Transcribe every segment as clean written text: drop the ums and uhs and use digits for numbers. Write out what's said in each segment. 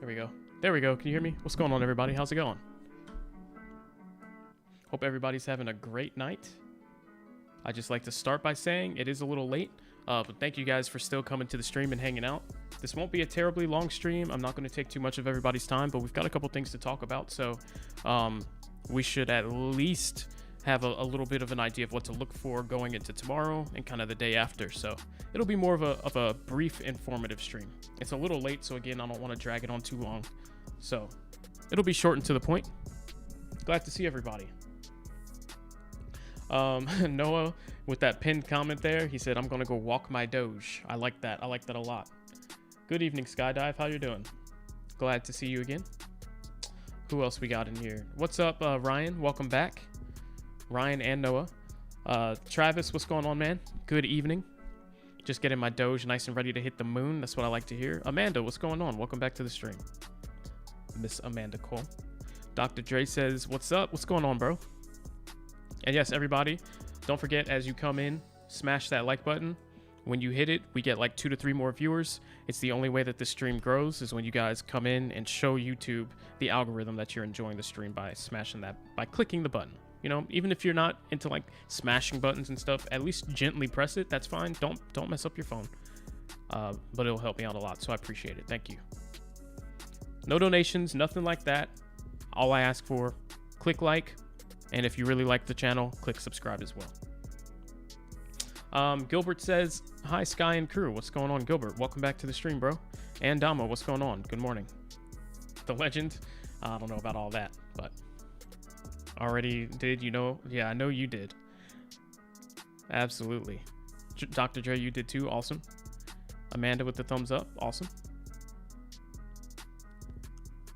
There we go. There we go. Can you hear me? What's going on, everybody? How's it going? Hope everybody's having a great night. I just like to start by saying it is a little late, but thank you guys for still coming to the stream and hanging out. This won't be a terribly long stream. I'm not going to take too much of everybody's time, but we've got a couple things to talk about, so we should at least have a little bit of an idea of what to look for going into tomorrow and kind of the day after. So it'll be more of a brief, informative stream. It's a little late, so again, I don't want to drag it on too long. So it'll be short and to the point. Glad to see everybody. Noah, with that pinned comment there, he said, I'm going to go walk my Doge. I like that. I like that a lot. Good evening, Skydive. How you doing? Glad to see you again. Who else we got in here? What's up, Ryan? Welcome back. Ryan and Noah. Travis, what's going on, man? Good evening. Just getting my Doge nice and ready to hit the moon. That's what I like to hear. Amanda, what's going on? Welcome back to the stream. Miss Amanda Cole. Dr. Dre says, what's up? What's going on, bro? And yes, everybody, don't forget, as you come in, smash that like button. When you hit it, we get like 2 to 3 more viewers. It's the only way that the stream grows is when you guys come in and show YouTube the algorithm that you're enjoying the stream by smashing that, by clicking the button. You know, even if you're not into like smashing buttons and stuff, at least gently press it. That's fine. Don't mess up your phone. But it'll help me out a lot, so I appreciate it. Thank you. No donations, nothing like that. All I ask for, click like. And if you really like the channel, click subscribe as well. Gilbert says, hi, Sky and crew. What's going on, Gilbert? Welcome back to the stream, bro. And Damo, what's going on? Good morning. The legend. I don't know about all that, but already did, you know? Yeah, I know you did. Absolutely. Dr. Dre, you did too. Awesome. Amanda with the thumbs up. Awesome.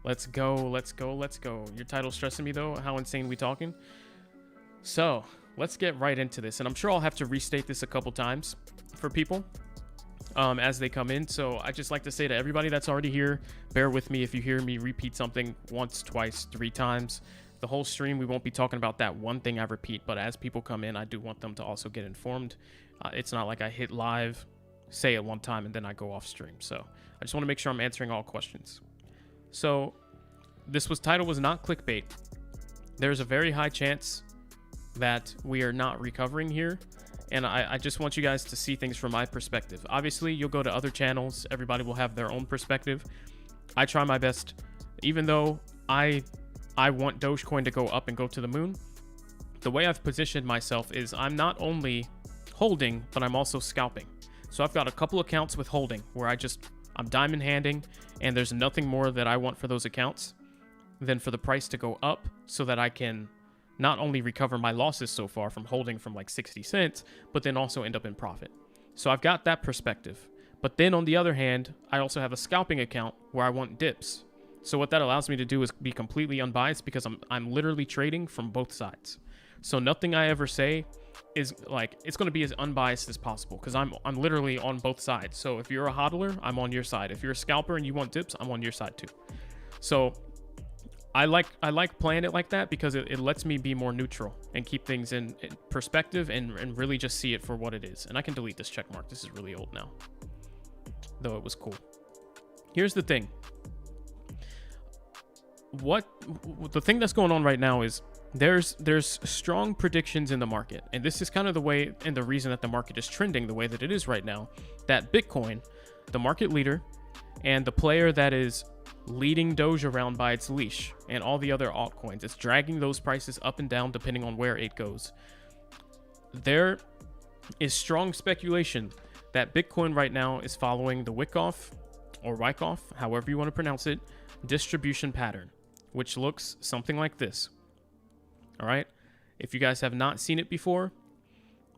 Let's go, let's go, let's go. Your title's stressing me, though. How insane we talking? So, let's get right into this. And I'm sure I'll have to restate this a couple times for people as they come in. So, I just like to say to everybody that's already here, bear with me if you hear me repeat something once, twice, 3 times. The whole stream, we won't be talking about that one thing I repeat. But as people come in, I do want them to also get informed. It's not like I hit live, say it one time, and then I go off stream. So, I just want to make sure I'm answering all questions. So this title was not clickbait. There's a very high chance that we are not recovering here. And I just want you guys to see things from my perspective. Obviously, you'll go to other channels. Everybody will have their own perspective. I try my best, even though I want Dogecoin to go up and go to the moon. The way I've positioned myself is I'm not only holding, but I'm also scalping. So I've got a couple accounts with holding where I'm diamond handing, and there's nothing more that I want for those accounts than for the price to go up so that I can not only recover my losses so far from holding from like 60 cents, but then also end up in profit. So I've got that perspective. But then on the other hand, I also have a scalping account where I want dips. So what that allows me to do is be completely unbiased because I'm literally trading from both sides. So nothing I ever say is like, it's going to be as unbiased as possible because I'm literally on both sides. So if you're a hodler, I'm on your side. If you're a scalper and you want dips, I'm on your side too. So I like playing it like that because it lets me be more neutral and keep things in perspective and really just see it for what it is. And I can delete this check mark. This is really old now, though it was cool. Here's the thing. The thing that's going on right now is there's strong predictions in the market, and this is kind of the way and the reason that the market is trending the way that it is right now, that Bitcoin, the market leader and the player that is leading Doge around by its leash, and all the other altcoins, it's dragging those prices up and down depending on where it goes. There is strong speculation that Bitcoin right now is following the Wyckoff or Wyckoff, however you want to pronounce it, distribution pattern, which looks something like this. All right. If you guys have not seen it before,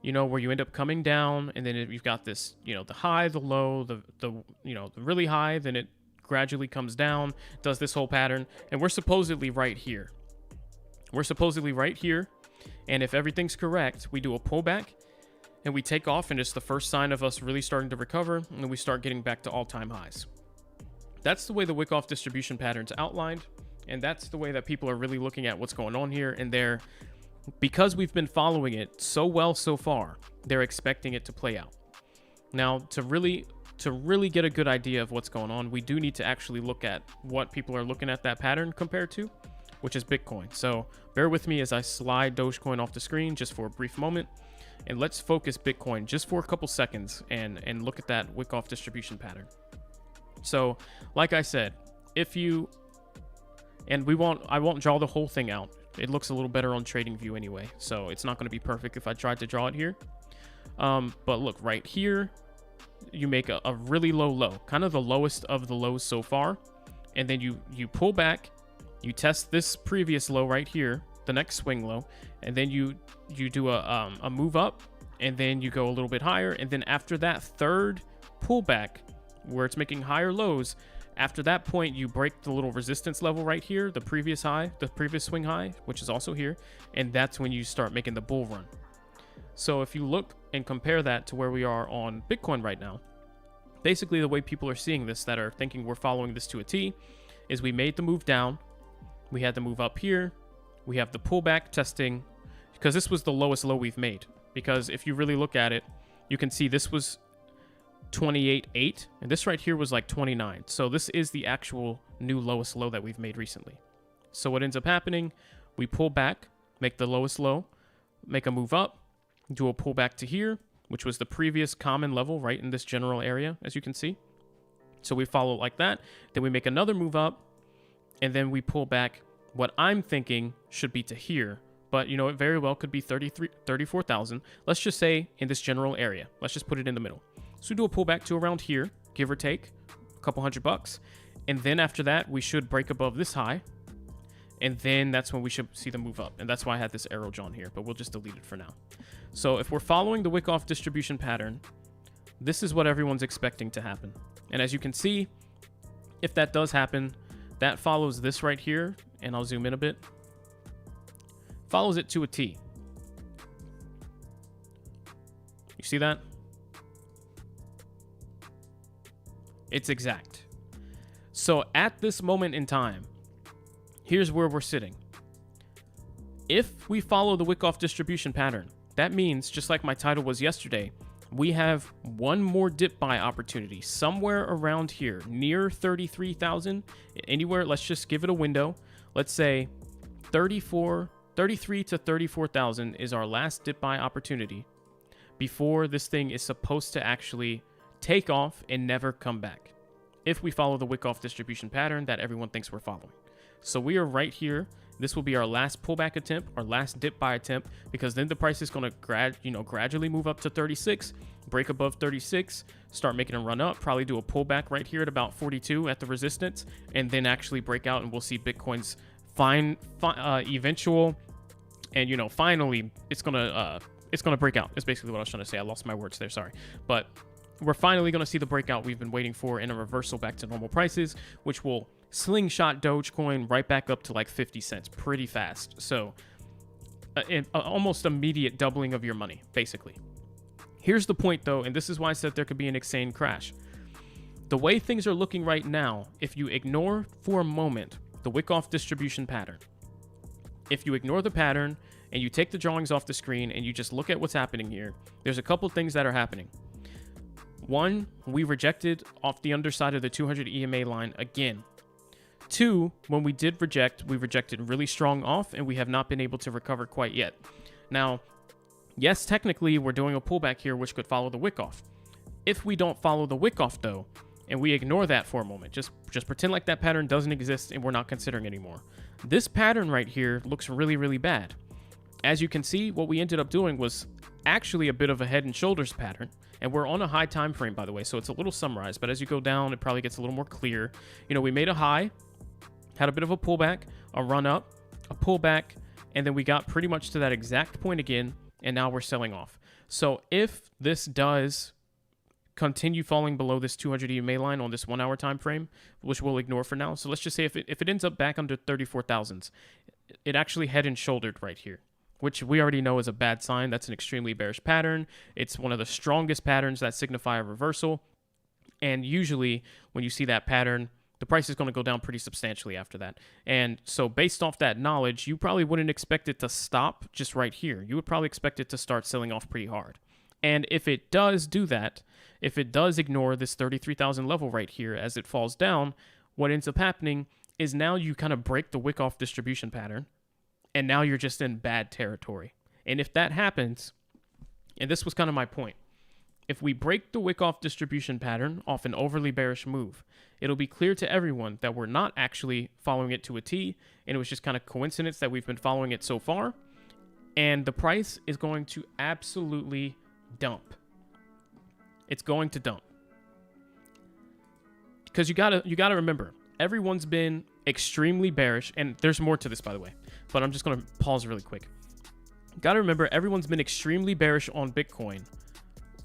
you know, where you end up coming down and then you've got this, you know, the high, the low, the really high, then it gradually comes down, does this whole pattern. And we're supposedly right here. And if everything's correct, we do a pullback and we take off, and it's the first sign of us really starting to recover. And then we start getting back to all-time highs. That's the way the Wyckoff distribution pattern's outlined. And that's the way that people are really looking at what's going on here. And because we've been following it so well so far, they're expecting it to play out. Now, to really to really get a good idea of what's going on, we do need to actually look at what people are looking at that pattern compared to, which is Bitcoin. So bear with me as I slide Dogecoin off the screen just for a brief moment. And let's focus Bitcoin just for a couple seconds and look at that wick-off distribution pattern. So like I said, if you, and I won't draw the whole thing out. It looks a little better on TradingView anyway, so it's not going to be perfect if I tried to draw it here. But look, right here, you make a really low low, kind of the lowest of the lows so far. And then you pull back, you test this previous low right here, the next swing low, and then you do a move up, and then you go a little bit higher. And then after that third pullback, where it's making higher lows, after that point, you break the little resistance level right here, the previous high, the previous swing high, which is also here. And that's when you start making the bull run. So if you look and compare that to where we are on Bitcoin right now, basically the way people are seeing this that are thinking we're following this to a T is we made the move down. We had the move up here. We have the pullback testing, because this was the lowest low we've made. Because if you really look at it, you can see this was 28.8, and this right here was like 29. So this is the actual new lowest low that we've made recently. So what ends up happening, we pull back, make the lowest low, make a move up, do a pullback to here, which was the previous common level right in this general area, as you can see. So we follow like that. Then we make another move up, and then we pull back. What I'm thinking should be to here, but you know, it very well could be 34,000. Let's just say in this general area. Let's just put it in the middle. So we do a pullback to around here, give or take a couple $100. And then after that, we should break above this high. And then that's when we should see the move up. And that's why I had this arrow drawn here, but we'll just delete it for now. So if we're following the wick-off distribution pattern, this is what everyone's expecting to happen. And as you can see, if that does happen, that follows this right here. And I'll zoom in a bit. Follows it to a T. You see that? It's exact. So at this moment in time, here's where we're sitting. If we follow the wick-off distribution pattern, that means, just like my title was yesterday, we have one more dip buy opportunity somewhere around here, near 33,000, anywhere. Let's just give it a window. Let's say 33 to 34,000 is our last dip buy opportunity before this thing is supposed to actually take off and never come back, if we follow the wick-off distribution pattern that everyone thinks we're following. So we are right here. This will be our last pullback attempt, our last dip buy attempt, because then the price is going to gradually move up to 36, break above 36, start making a run up, probably do a pullback right here at about 42 at the resistance, and then actually break out, and we'll see Bitcoin's eventual, and finally it's gonna break out. It's basically what I was trying to say. I lost my words there, sorry. But we're finally going to see the breakout we've been waiting for in a reversal back to normal prices, which will slingshot Dogecoin right back up to like 50 cents pretty fast. So almost immediate doubling of your money, basically. Here's the point though, and this is why I said there could be an insane crash. The way things are looking right now, if you ignore for a moment the wick-off distribution pattern, if you ignore the pattern and you take the drawings off the screen and you just look at what's happening here, there's a couple things that are happening. One, we rejected off the underside of the 200 EMA line again. Two, when we did reject, we rejected really strong off, and we have not been able to recover quite yet. Now, yes, technically, we're doing a pullback here, which could follow the wick off. If we don't follow the wick off, though, and we ignore that for a moment, just pretend like that pattern doesn't exist and we're not considering anymore. This pattern right here looks really, really bad. As you can see, what we ended up doing was actually a bit of a head and shoulders pattern. And we're on a high time frame, by the way, so it's a little summarized. But as you go down, it probably gets a little more clear. We made a high, had a bit of a pullback, a run up, a pullback, and then we got pretty much to that exact point again, and now we're selling off. So if this does continue falling below this 200 EMA line on this 1 hour time frame, which we'll ignore for now. So let's just say if it ends up back under 34,000, it actually head and shouldered right here, which we already know is a bad sign. That's an extremely bearish pattern. It's one of the strongest patterns that signify a reversal. And usually when you see that pattern, the price is going to go down pretty substantially after that. And so based off that knowledge, you probably wouldn't expect it to stop just right here. You would probably expect it to start selling off pretty hard. And if it does do that, if it does ignore this 33,000 level right here as it falls down, what ends up happening is now you kind of break the wick off distribution pattern, and now you're just in bad territory. And if that happens, and this was kind of my point, if we break the wick off distribution pattern off an overly bearish move, it'll be clear to everyone that we're not actually following it to a T, and it was just kind of coincidence that we've been following it so far, and the price is going to absolutely dump. It's going to dump. Because you gotta remember, everyone's been extremely bearish, and there's more to this, by the way, but I'm just gonna pause really quick. Gotta remember, everyone's been extremely bearish on Bitcoin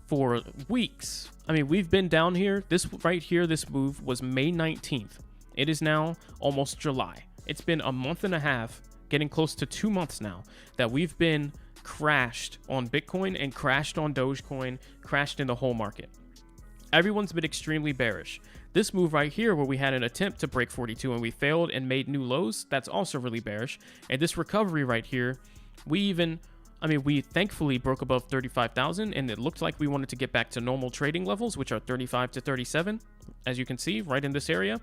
for weeks. I mean, we've been down here. This right here, this move was May 19th. It is now almost July. It's been a month and a half, getting close to 2 months now, that we've been crashed on Bitcoin and crashed on Dogecoin, crashed in the whole market. Everyone's been extremely bearish. This move right here, where we had an attempt to break 42 and we failed and made new lows, that's also really bearish. And this recovery right here, we thankfully broke above 35,000, and it looked like we wanted to get back to normal trading levels, which are 35 to 37. As you can see, right in this area,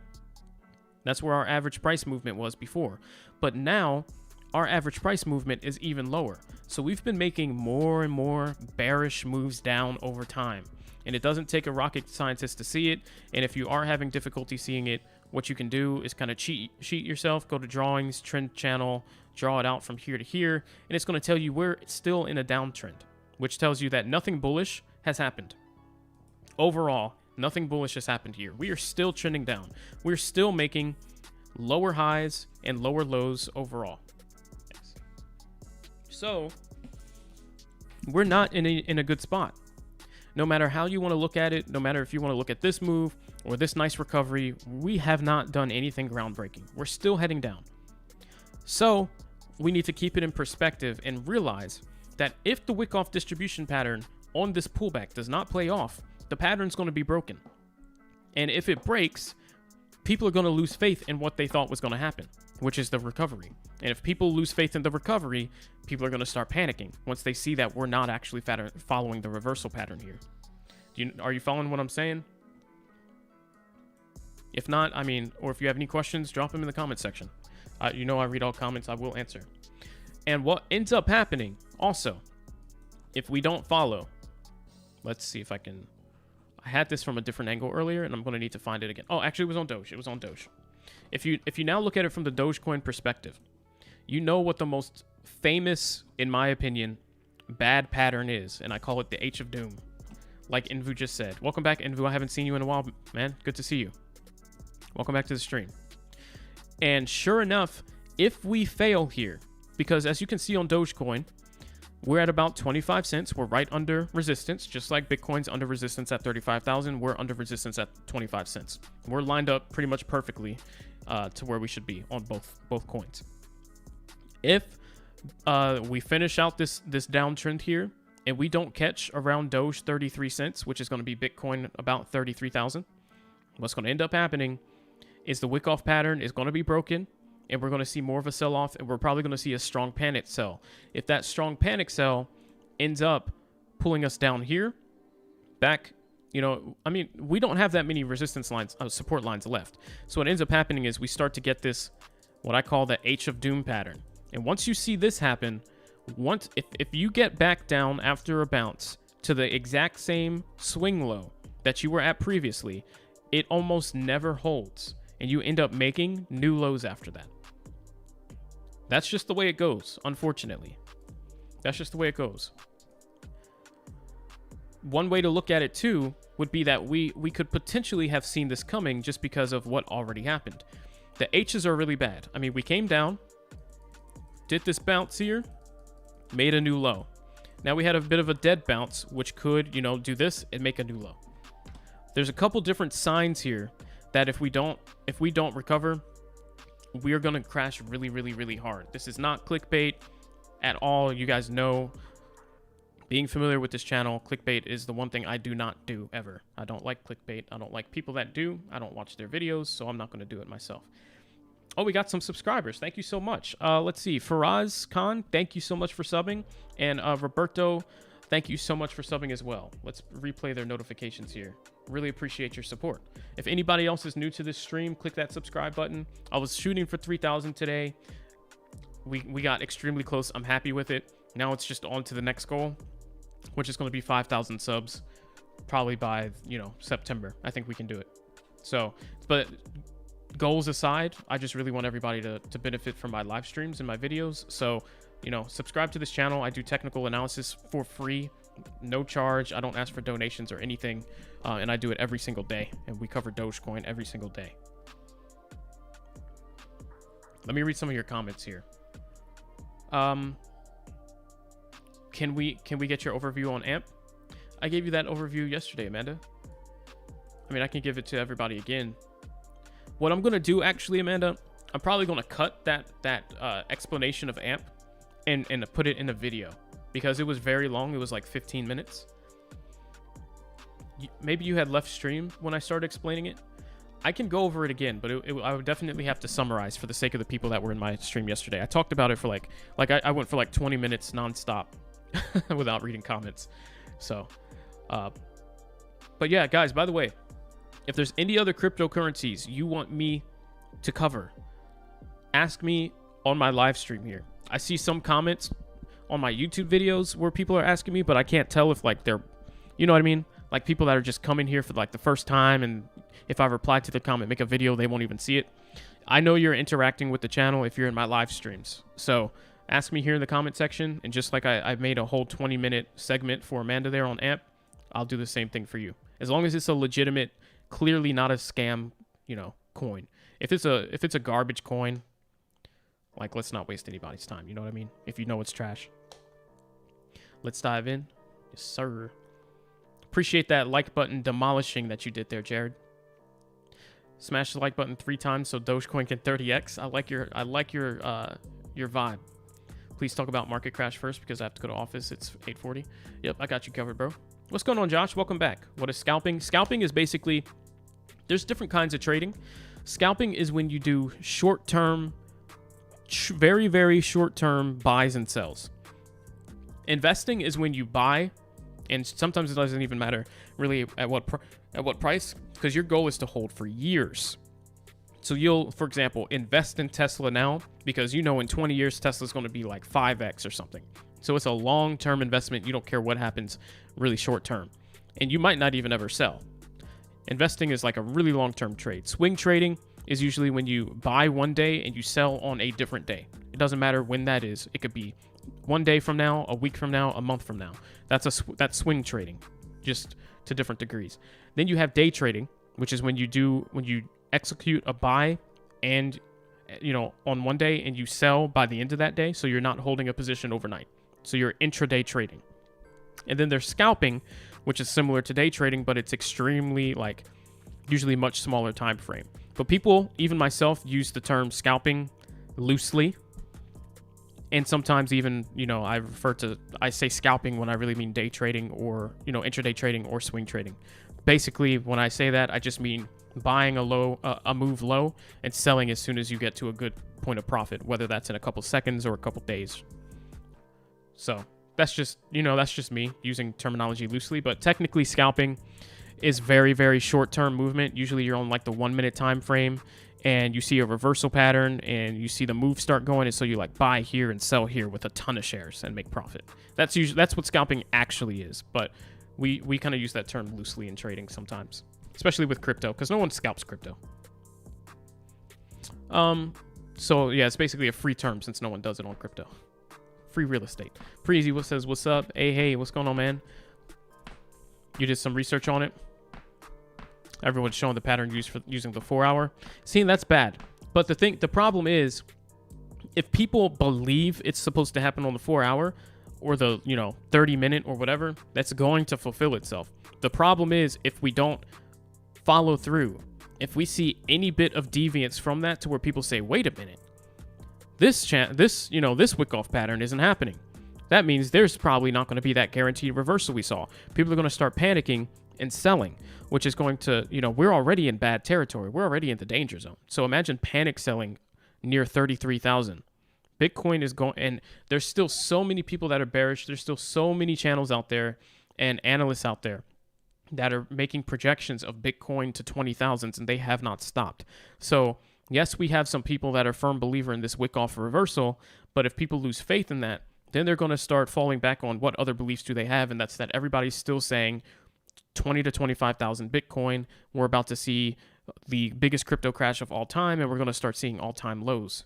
that's where our average price movement was before. But now, our average price movement is even lower. So we've been making more and more bearish moves down over time. And it doesn't take a rocket scientist to see it. And if you are having difficulty seeing it, what you can do is kind of cheat yourself, go to drawings, trend channel, draw it out from here to here, and it's going to tell you we're still in a downtrend, which tells you that nothing bullish has happened. Overall, nothing bullish has happened here. We are still trending down. We're still making lower highs and lower lows overall. So we're not in a good spot. No matter how you want to look at it, no matter if you want to look at this move or this nice recovery, we have not done anything groundbreaking. We're still heading down. So we need to keep it in perspective and realize that if the wick off distribution pattern on this pullback does not play off, the pattern's going to be broken. And if it breaks, people are going to lose faith in what they thought was going to happen, which is the recovery. And if people lose faith in the recovery, people are going to start panicking once they see that we're not actually following the reversal pattern here. Are you following what I'm saying? If not, or if you have any questions, drop them in the comment section. I read all comments. I will answer. And what ends up happening also, if we don't follow, let's see if I can. I had this from a different angle earlier, and I'm going to need to find it again. Oh, actually, it was on Doge. It was on Doge. If you now look at it from the Dogecoin perspective, you know what the most famous, in my opinion, bad pattern is, and I call it the H of Doom. Like Invu just said. Welcome back, Invu. I haven't seen you in a while, man. Good to see you. Welcome back to the stream. And sure enough, if we fail here, because as you can see on Dogecoin, we're at about 25 cents. We're right under resistance, just like Bitcoin's under resistance at 35,000. We're under resistance at 25 cents. We're lined up pretty much perfectly to where we should be on both coins. If we finish out this downtrend here and we don't catch around Doge 33 cents, which is going to be Bitcoin about 33,000, what's going to end up happening is the wick off pattern is going to be broken, and we're going to see more of a sell-off, and we're probably going to see a strong panic sell. If that strong panic sell ends up pulling us down here, back, we don't have that many resistance lines, support lines left. So what ends up happening is we start to get this, what I call the H of Doom pattern. And once you see this happen, if you get back down after a bounce to the exact same swing low that you were at previously, it almost never holds. And you end up making new lows after that. That's just the way it goes, unfortunately. That's just the way it goes. One way to look at it, too, would be that we could potentially have seen this coming just because of what already happened. The H's are really bad. We came down, did this bounce here, made a new low. Now we had a bit of a dead bounce, which could, do this and make a new low. There's a couple different signs here that if we don't recover, we are going to crash really, really, really hard. This is not clickbait at all. You guys know, being familiar with this channel, clickbait is the one thing I do not do ever. I don't like clickbait. I don't like people that do. I don't watch their videos, so I'm not going to do it myself. Oh, we got some subscribers. Thank you so much. Let's see. Faraz Khan, thank you so much for subbing. And Roberto thank you so much for subbing as well. Let's replay their notifications here. Really appreciate your support. If anybody else is new to this stream, click that subscribe button. I was shooting for 3,000 today. We got extremely close. I'm happy with it. Now it's just on to the next goal, which is going to be 5,000 subs probably by, September. I think we can do it. So, but goals aside, I just really want everybody to benefit from my live streams and my videos. So, subscribe to this channel. I do technical analysis for free, no charge. I don't ask for donations or anything. And I do it every single day. And we cover Dogecoin every single day. Let me read some of your comments here. Can we get your overview on AMP? I gave you that overview yesterday, Amanda. I mean, I can give it to everybody again. What I'm going to do, actually, Amanda, I'm probably going to cut that explanation of AMP and put it in a video because it was very long. It was like 15 minutes. Maybe you had left stream when I started explaining it. I can go over it again, but I would definitely have to summarize for the sake of the people that were in my stream yesterday. I talked about it for I went for like 20 minutes nonstop without reading comments. So, but yeah, guys, by the way, if there's any other cryptocurrencies you want me to cover, ask me on my live stream here. I see some comments on my YouTube videos where people are asking me, but I can't tell if like they're, you know what I mean? Like people that are just coming here for like the first time, and if I reply to the comment, make a video, they won't even see it. I know you're interacting with the channel if you're in my live streams. So ask me here in the comment section, and just like I made a whole 20-minute segment for Amanda there on AMP, I'll do the same thing for you. As long as it's a legitimate, clearly not a scam, coin. If it's a garbage coin, like let's not waste anybody's time. You know what I mean? If you know it's trash. Let's dive in. Yes, sir. Appreciate that like button demolishing that you did there, Jared. Smash the like button 3 times so Dogecoin can 30x. I like your vibe. Please talk about market crash first because I have to go to office. It's 8:40. Yep, I got you covered, bro. What's going on, Josh? Welcome back. What is scalping? Scalping is basically, there's different kinds of trading. Scalping is when you do short-term, very, very short-term buys and sells. Investing is when you buy, and sometimes it doesn't even matter really at what price, because your goal is to hold for years. So you'll, for example, invest in Tesla now because in 20 years Tesla's going to be like 5x or something. So it's a long-term investment. You don't care what happens really short-term. And you might not even ever sell. Investing is like a really long-term trade. Swing trading is usually when you buy one day and you sell on a different day. It doesn't matter when that is. It could be one day from now, a week from now, a month from now. That's swing trading, just to different degrees. Then you have day trading, which is when you execute a buy and on one day and you sell by the end of that day, so you're not holding a position overnight. So you're intraday trading. And then there's scalping, which is similar to day trading, but it's extremely usually much smaller time frame. But people, even myself, use the term scalping loosely. And sometimes even, I say scalping when I really mean day trading or, intraday trading or swing trading. Basically, when I say that, I just mean buying a move low and selling as soon as you get to a good point of profit, whether that's in a couple seconds or a couple days. So that's just me using terminology loosely, but technically scalping is very, very short-term movement. Usually you're on like the 1 minute time frame and you see a reversal pattern and you see the move start going. And so you buy here and sell here with a ton of shares and make profit. That's what scalping actually is. But we kind of use that term loosely in trading sometimes, especially with crypto, because no one scalps crypto. So yeah, it's basically a free term since no one does it on crypto. Free real estate. Preezy says, what's up? Hey, what's going on, man? You did some research on it. Everyone's showing the pattern used for using the 4 hour. See, that's bad. But the problem is, if people believe it's supposed to happen on the 4 hour or the 30 minute or whatever, that's going to fulfill itself. The problem is if we don't follow through, if we see any bit of deviance from that to where people say, wait a minute, this wick-off pattern isn't happening. That means there's probably not going to be that guaranteed reversal we saw. People are going to start panicking and selling, which is going to, we're already in bad territory. We're already in the danger zone. So imagine panic selling near 33,000. Bitcoin is going, and there's still so many people that are bearish. There's still so many channels out there and analysts out there that are making projections of Bitcoin to 20,000s, and they have not stopped. So yes, we have some people that are firm believer in this wick-off reversal, but if people lose faith in that, then they're going to start falling back on what other beliefs do they have, and that's that everybody's still saying 20 to 25,000 Bitcoin. We're about to see the biggest crypto crash of all time, and we're going to start seeing all-time lows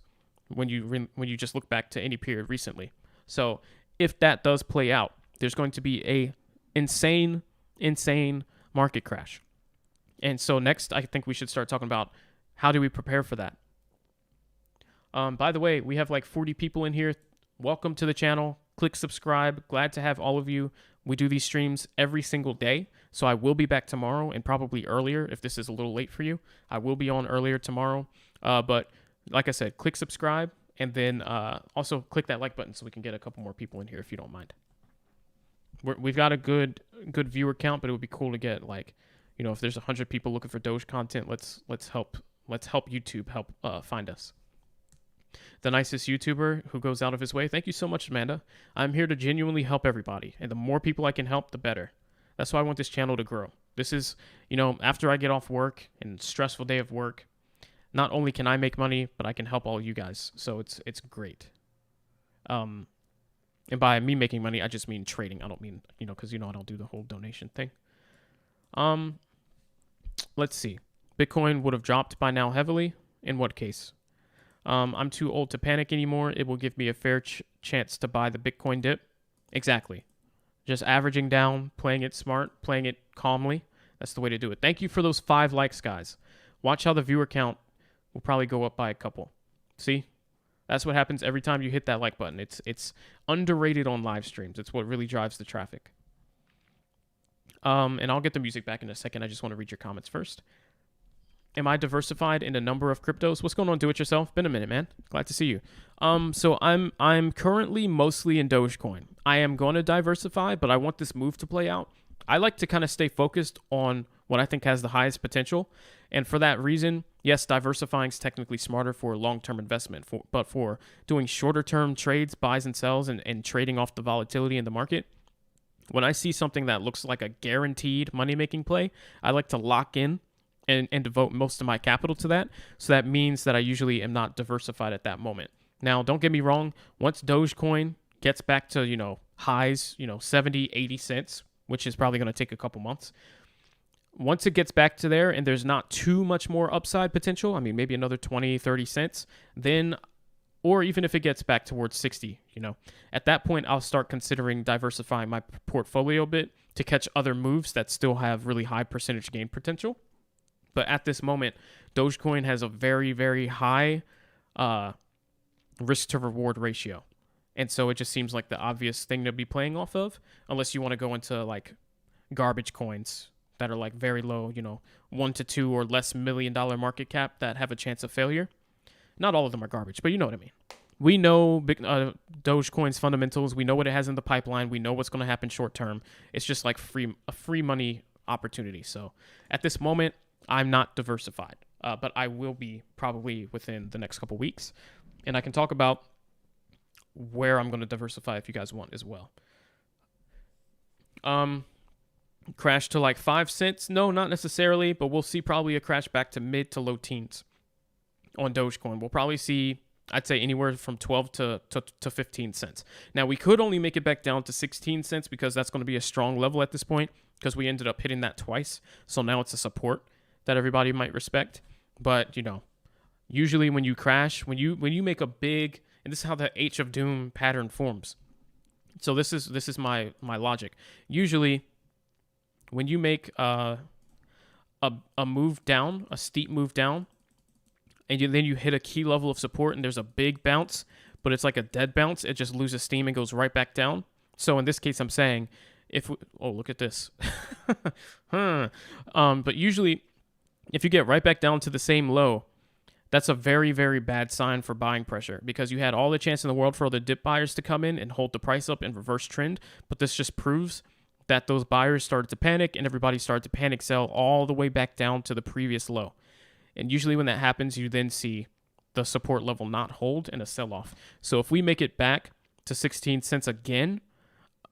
when you just look back to any period recently. So if that does play out, there's going to be a insane market crash. And so next, I think we should start talking about how do we prepare for that. By the way, we have like 40 people in here. Welcome to the channel. Click subscribe. Glad to have all of you. We do these streams every single day. So I will be back tomorrow and probably earlier if this is a little late for you. I will be on earlier tomorrow. But like I said, click subscribe and then also click that like button so we can get a couple more people in here if you don't mind. We've got a good viewer count, but it would be cool to get like, you know, if there's 100 people looking for Doge content, let's help YouTube help find us. The nicest YouTuber who goes out of his way. Thank you so much, Amanda. I'm here to genuinely help everybody, and the more people I can help, the better. That's why I want this channel to grow. This is, you know, after I get off work and stressful day of work, not only can I make money, but I can help all you guys. So it's great. And by me making money, I just mean trading. I don't mean, you know, because you know I don't do the whole donation thing. Let's see. Bitcoin would have dropped by now heavily. In what case? I'm too old to panic anymore. It will give me a fair chance to buy the Bitcoin dip. Exactly. Just averaging down, playing it smart, playing it calmly. That's the way to do it. Thank you for those 5 likes, guys. Watch how the viewer count will probably go up by a couple. See? That's what happens every time you hit that like button. It's underrated on live streams. It's what really drives the traffic. And I'll get the music back in a second. I just want to read your comments first. Am I diversified in a number of cryptos? What's going on, do it yourself? Been a minute, man. Glad to see you. So I'm currently mostly in Dogecoin. I am going to diversify, but I want this move to play out. I like to kind of stay focused on what I think has the highest potential. And for that reason, yes, diversifying is technically smarter for long-term investment, but for doing shorter-term trades, buys and sells, and trading off the volatility in the market, when I see something that looks like a guaranteed money-making play, I like to lock in and devote most of my capital to that. So that means that I usually am not diversified at that moment. Now, don't get me wrong. Once Dogecoin gets back to, you know, highs, you know, 70, 80 cents, which is probably going to take a couple months. Once it gets back to there and there's not too much more upside potential, I mean, maybe another 20, 30 cents, then, or even if it gets back towards 60, you know, at that point, I'll start considering diversifying my portfolio a bit to catch other moves that still have really high percentage gain potential. But at this moment, Dogecoin has a very, very high risk to reward ratio. And so it just seems like the obvious thing to be playing off of, unless you want to go into like garbage coins that are like very low, you know, 1 to 2 or less $1 million market cap that have a chance of failure. Not all of them are garbage, but you know what I mean. We know Dogecoin's fundamentals. We know what it has in the pipeline. We know what's going to happen short term. It's just like a free money opportunity. So at this moment, I'm not diversified, but I will be probably within the next couple weeks. And I can talk about where I'm going to diversify if you guys want as well. Crash to like 5 cents? No, not necessarily, but we'll see probably a crash back to mid to low teens on Dogecoin. We'll probably see, I'd say, anywhere from 12 to 15 cents. Now, we could only make it back down to 16 cents because that's going to be a strong level at this point because we ended up hitting that twice. So now it's a support that everybody might respect. But, you know, usually when you crash, when you make a big, and this is how the H of Doom pattern forms. So this is my logic. Usually when you make a move down, a steep move down, and then you hit a key level of support and there's a big bounce, but it's like a dead bounce, it just loses steam and goes right back down. So in this case, I'm saying look at this. But usually if you get right back down to the same low, that's a very, very bad sign for buying pressure because you had all the chance in the world for other dip buyers to come in and hold the price up and reverse trend. But this just proves that those buyers started to panic and everybody started to panic sell all the way back down to the previous low. And usually when that happens, you then see the support level not hold and a sell-off. So if we make it back to 16 cents again,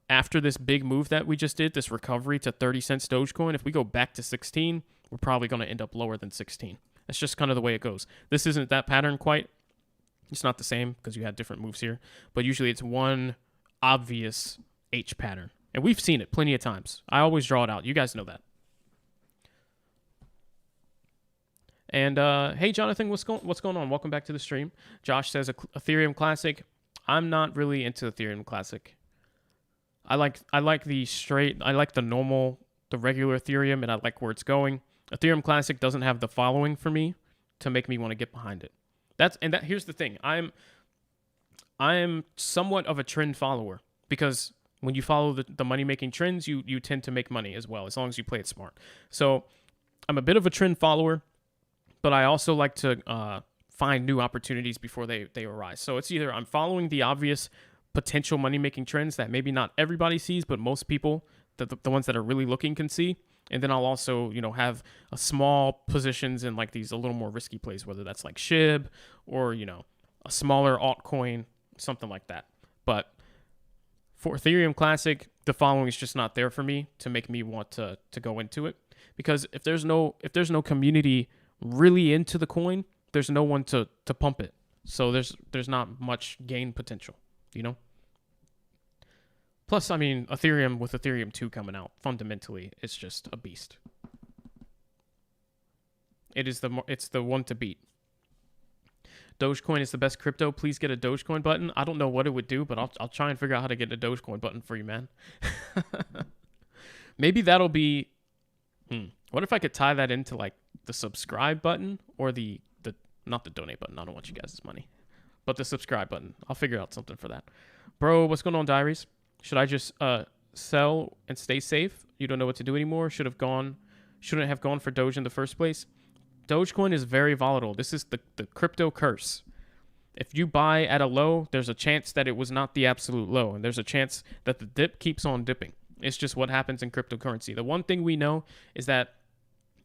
after this big move that we just did, this recovery to 30 cents Dogecoin, if we go back to 16, we're probably going to end up lower than 16. That's just kind of the way it goes. This isn't that pattern quite. It's not the same because you had different moves here, but usually it's one obvious H pattern. And we've seen it plenty of times. I always draw it out. You guys know that. And hey, Jonathan, what's going on? Welcome back to the stream. Josh says Ethereum Classic. I'm not really into Ethereum Classic. I like the normal, the regular Ethereum, and I like where it's going. Ethereum Classic doesn't have the following for me to make me want to get behind it. Here's the thing. I'm somewhat of a trend follower because when you follow the money-making trends, you tend to make money as well, as long as you play it smart. So I'm a bit of a trend follower, but I also like to find new opportunities before they arise. So it's either I'm following the obvious potential money-making trends that maybe not everybody sees, but most people, the ones that are really looking, can see. And then I'll also, have a small positions in like these a little more risky plays, whether that's like SHIB or, a smaller altcoin, something like that. But for Ethereum Classic, the following is just not there for me to make me want to go into it. Because if there's no community really into the coin, there's no one to pump it. So there's not much gain potential, Plus, Ethereum with Ethereum 2 coming out, fundamentally, it's just a beast. It's the one to beat. Dogecoin is the best crypto. Please get a Dogecoin button. I don't know what it would do, but I'll try and figure out how to get a Dogecoin button for you, man. Maybe that'll be... What if I could tie that into like the subscribe button or the not the donate button. I don't want you guys' money, but the subscribe button. I'll figure out something for that. Bro, what's going on, Diaries? Should I just sell and stay safe? You don't know what to do anymore? Shouldn't have gone for Doge in the first place? Dogecoin is very volatile. This is the crypto curse. If you buy at a low, there's a chance that it was not the absolute low, and there's a chance that the dip keeps on dipping. It's just what happens in cryptocurrency. The one thing we know is that,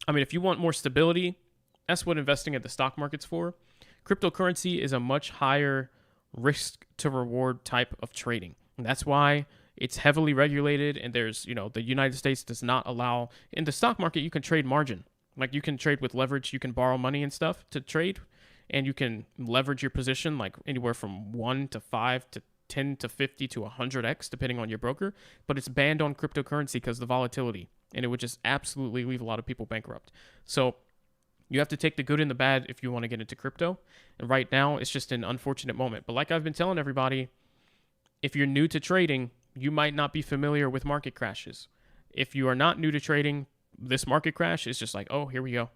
if you want more stability, that's what investing at the stock market's for. Cryptocurrency is a much higher risk to reward type of trading. And that's why it's heavily regulated, and there's, the United States does not allow, in the stock market, you can trade margin. Like you can trade with leverage, you can borrow money and stuff to trade, and you can leverage your position like anywhere from 1 to 5 to 10 to 50 to 100x, depending on your broker. But it's banned on cryptocurrency because of the volatility, and it would just absolutely leave a lot of people bankrupt. So you have to take the good and the bad if you want to get into crypto. And right now, it's just an unfortunate moment. But like I've been telling everybody, if you're new to trading, you might not be familiar with market crashes. If you are not new to trading, this market crash is just like, oh, here we go.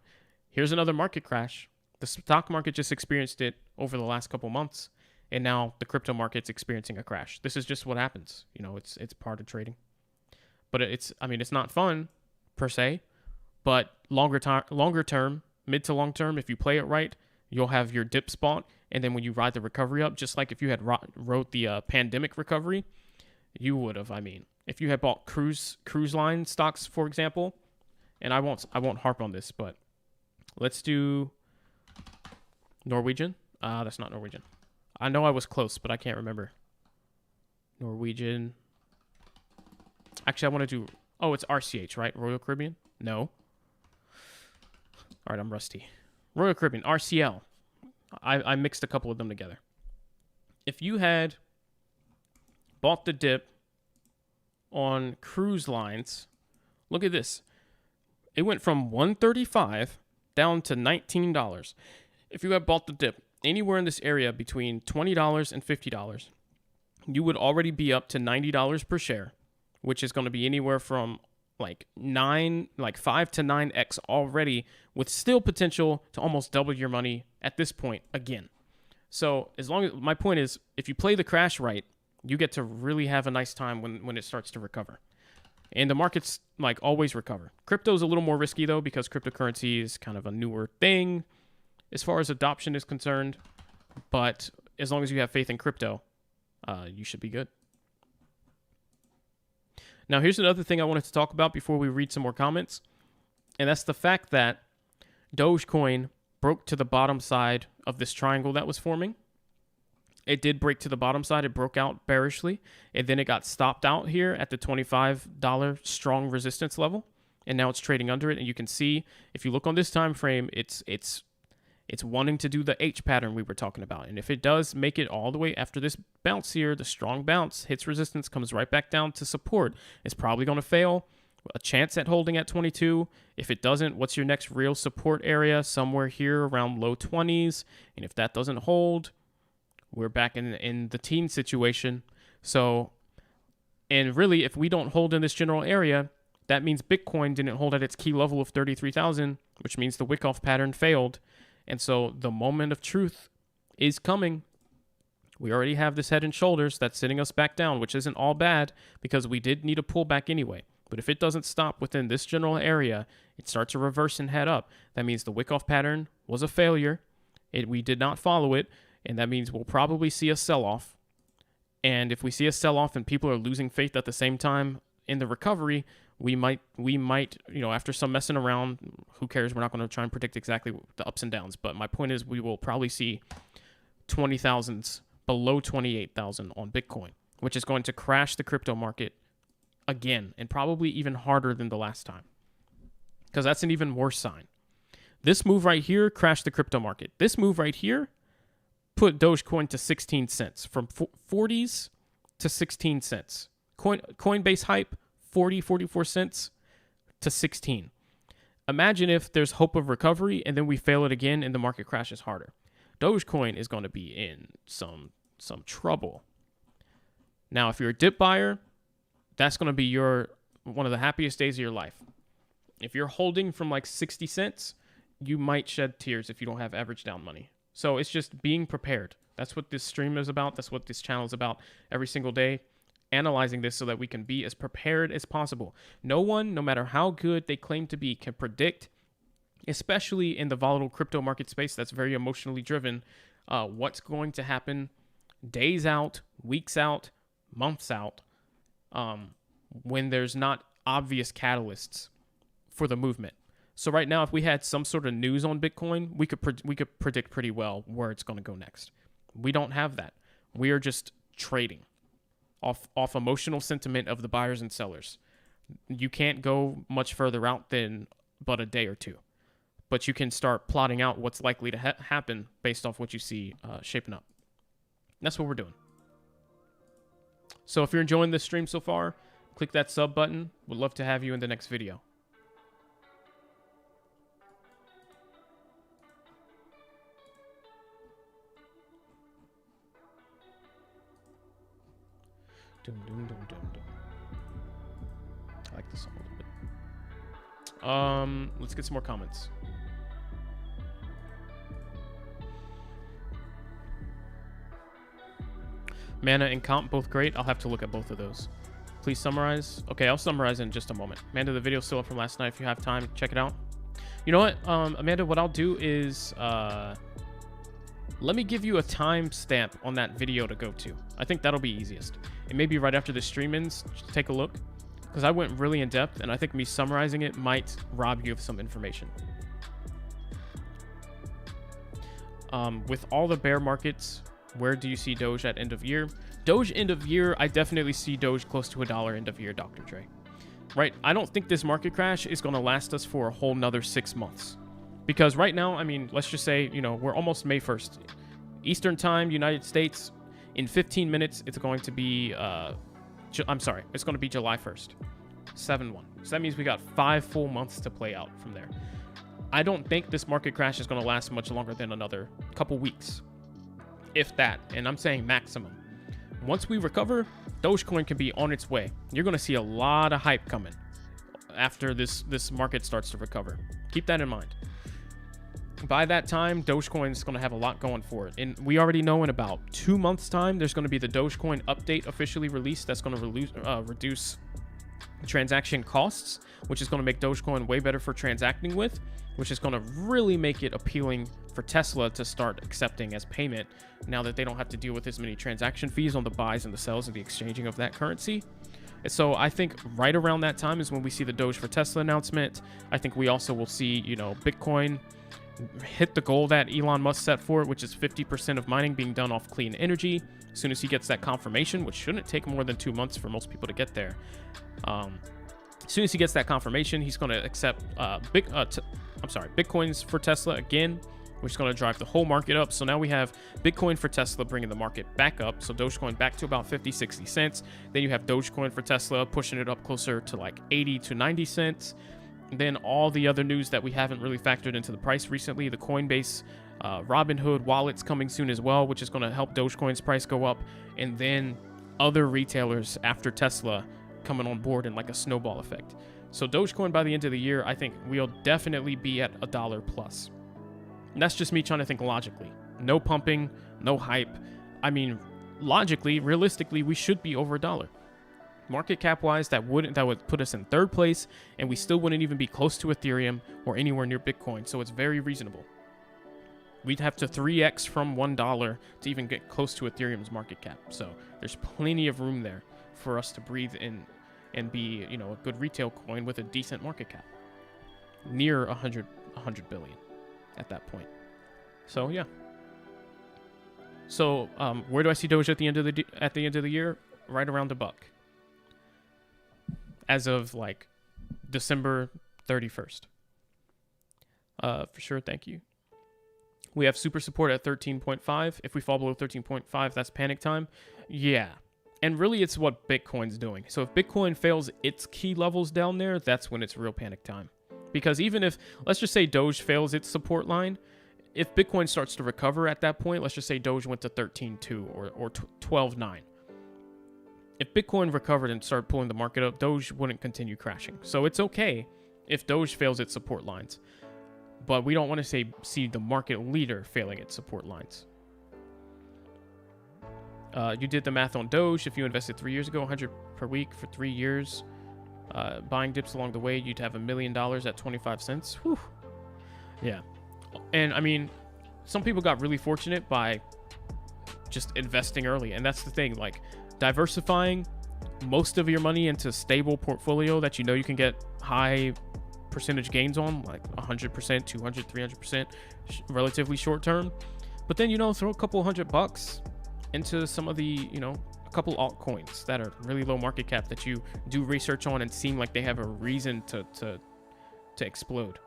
Here's another market crash. The stock market just experienced it over the last couple months, and now the crypto market's experiencing a crash. This is just what happens. It's part of trading. But it's not fun per se, but longer term, mid to long term, if you play it right, you'll have your dip spot, and then when you ride the recovery up, just like if you had wrote the pandemic recovery, you would have. If you had bought cruise line stocks, for example, and I won't harp on this, but let's do Norwegian. That's not Norwegian. I know I was close, but I can't remember. Norwegian. Actually, I want to do... Oh, it's RCH, right? Royal Caribbean? No. All right, I'm rusty. Royal Caribbean, RCL. I mixed a couple of them together. If you had bought the dip on cruise lines, look at this. It went from $135 down to $19. If you had bought the dip anywhere in this area between $20 and $50, you would already be up to $90 per share, which is going to be anywhere from like 5 to 9x already, with still potential to almost double your money at this point again. So my point is, if you play the crash right, you get to really have a nice time when it starts to recover. And the markets always recover. Crypto's a little more risky though, because cryptocurrency is kind of a newer thing as far as adoption is concerned. But as long as you have faith in crypto, you should be good. Now, here's another thing I wanted to talk about before we read some more comments. And that's the fact that Dogecoin broke to the bottom side of this triangle that was forming. It did break to the bottom side. It broke out bearishly, and then it got stopped out here at the $25 strong resistance level, and now it's trading under it. And you can see, if you look on this time frame, it's wanting to do the H pattern we were talking about. And if it does make it all the way after this bounce here, the strong bounce hits resistance, comes right back down to support, it's probably going to fail. A chance at holding at 22. If it doesn't, what's your next real support area? Somewhere here around low 20s. And if that doesn't hold, we're back in the teen situation. So, and really, if we don't hold in this general area, that means Bitcoin didn't hold at its key level of 33,000, which means the wick-off pattern failed. And so the moment of truth is coming. We already have this head and shoulders that's sitting us back down, which isn't all bad because we did need a pullback anyway. But if it doesn't stop within this general area, it starts to reverse and head up. That means the wick-off pattern was a failure. We did not follow it, and that means we'll probably see a sell-off. And if we see a sell-off and people are losing faith at the same time in the recovery, we might, after some messing around, who cares? We're not going to try and predict exactly the ups and downs. But my point is we will probably see 20,000s below 28,000 on Bitcoin, which is going to crash the crypto market again, and probably even harder than the last time, because that's an even worse sign. This move right here crashed the crypto market. This move right here put Dogecoin to 16 cents, from 40s to 16 cents. Coinbase hype, 44 cents to 16. Imagine if there's hope of recovery and then we fail it again and the market crashes harder. Dogecoin is going to be in some trouble. Now, if you're a dip buyer, that's going to be one of the happiest days of your life. If you're holding from like 60 cents, you might shed tears if you don't have average down money. So it's just being prepared. That's what this stream is about. That's what this channel is about every single day, analyzing this so that we can be as prepared as possible. No one, no matter how good they claim to be, can predict, especially in the volatile crypto market space that's very emotionally driven, what's going to happen days out, weeks out, months out, when there's not obvious catalysts for the movement. So right now, if we had some sort of news on Bitcoin, we could predict pretty well where it's going to go next. We don't have that. We are just trading off emotional sentiment of the buyers and sellers. You can't go much further out than but a day or two, but you can start plotting out what's likely to happen based off what you see shaping up. That's what we're doing. So if you're enjoying this stream so far, click that sub button. Would love to have you in the next video. Dum, dum, dum, dum, dum. I like this song a little bit. Let's get some more comments. Mana and comp, both great. I'll have to look at both of those. Please summarize. Okay, I'll summarize in just a moment. Amanda, the video's still up from last night. If you have time, check it out. You know what, Amanda, what I'll do is let me give you a timestamp on that video to go to. I think that'll be easiest. And maybe right after the stream ends, just take a look, because I went really in depth, and I think me summarizing it might rob you of some information. With all the bear markets, where do you see Doge at end of year? Doge end of year, I definitely see Doge close to $1 end of year, Dr. Dre. Right? I don't think this market crash is going to last us for a whole nother 6 months. Because right now, I mean, let's just say, we're almost May 1st. Eastern time, United States, in 15 minutes, it's going to be, it's going to be July 1st, 7/1. So that means we got 5 full months to play out from there. I don't think this market crash is going to last much longer than another couple weeks, if that, and I'm saying maximum. Once we recover, Dogecoin can be on its way. You're going to see a lot of hype coming after this market starts to recover. Keep that in mind. By that time, Dogecoin is going to have a lot going for it. And we already know in about 2 months' time, there's going to be the Dogecoin update officially released that's going to reduce transaction costs, which is going to make Dogecoin way better for transacting with, which is going to really make it appealing for Tesla to start accepting as payment now that they don't have to deal with as many transaction fees on the buys and the sells and the exchanging of that currency. And so I think right around that time is when we see the Doge for Tesla announcement. I think we also will see, Bitcoin hit the goal that Elon Musk set for it, which is 50% of mining being done off clean energy. As soon as he gets that confirmation, which shouldn't take more than 2 months for most people to get there. As soon as he gets that confirmation, he's going to accept Bitcoins for Tesla again, which is going to drive the whole market up. So now we have Bitcoin for Tesla bringing the market back up. So Dogecoin back to about 50, 60 cents. Then you have Dogecoin for Tesla pushing it up closer to like 80 to 90 cents. Then all the other news that we haven't really factored into the price recently, the Coinbase, Robinhood wallets coming soon as well, which is going to help Dogecoin's price go up. And then other retailers after Tesla coming on board in like a snowball effect. So Dogecoin by the end of the year, I think we'll definitely be at $1 plus. And that's just me trying to think logically. No pumping, no hype. I mean, logically, realistically, we should be over $1. Market cap wise, that would put us in 3rd place, and we still wouldn't even be close to Ethereum or anywhere near Bitcoin. So it's very reasonable. We'd have to 3x from $1 to even get close to Ethereum's market cap. So there's plenty of room there for us to breathe in and be, you know, a good retail coin with a decent market cap, near 100 billion at that point. So yeah. So where do I see Doge at the end of the year? Right around $1. As of like December 31st. For sure, thank you. We have super support at 13.5. If we fall below 13.5, that's panic time. Yeah. And really, it's what Bitcoin's doing. So if Bitcoin fails its key levels down there, that's when it's real panic time. Because even if, let's just say Doge fails its support line, if Bitcoin starts to recover at that point, let's just say Doge went to 13.2 or 12.9. If Bitcoin recovered and started pulling the market up, Doge wouldn't continue crashing. So it's okay if Doge fails its support lines. But we don't want to see the market leader failing its support lines. You did the math on Doge. If you invested 3 years ago, 100 per week for 3 years, buying dips along the way, you'd have $1 million at 25 cents. Whew. Yeah. And I mean, some people got really fortunate by just investing early. And that's the thing, like diversifying most of your money into stable portfolio that you know you can get high percentage gains on, like 100%, 200, 300%, relatively short term. But then, you know, throw a couple $100 into some of the, you know, a couple altcoins that are really low market cap that you do research on and seem like they have a reason to explode.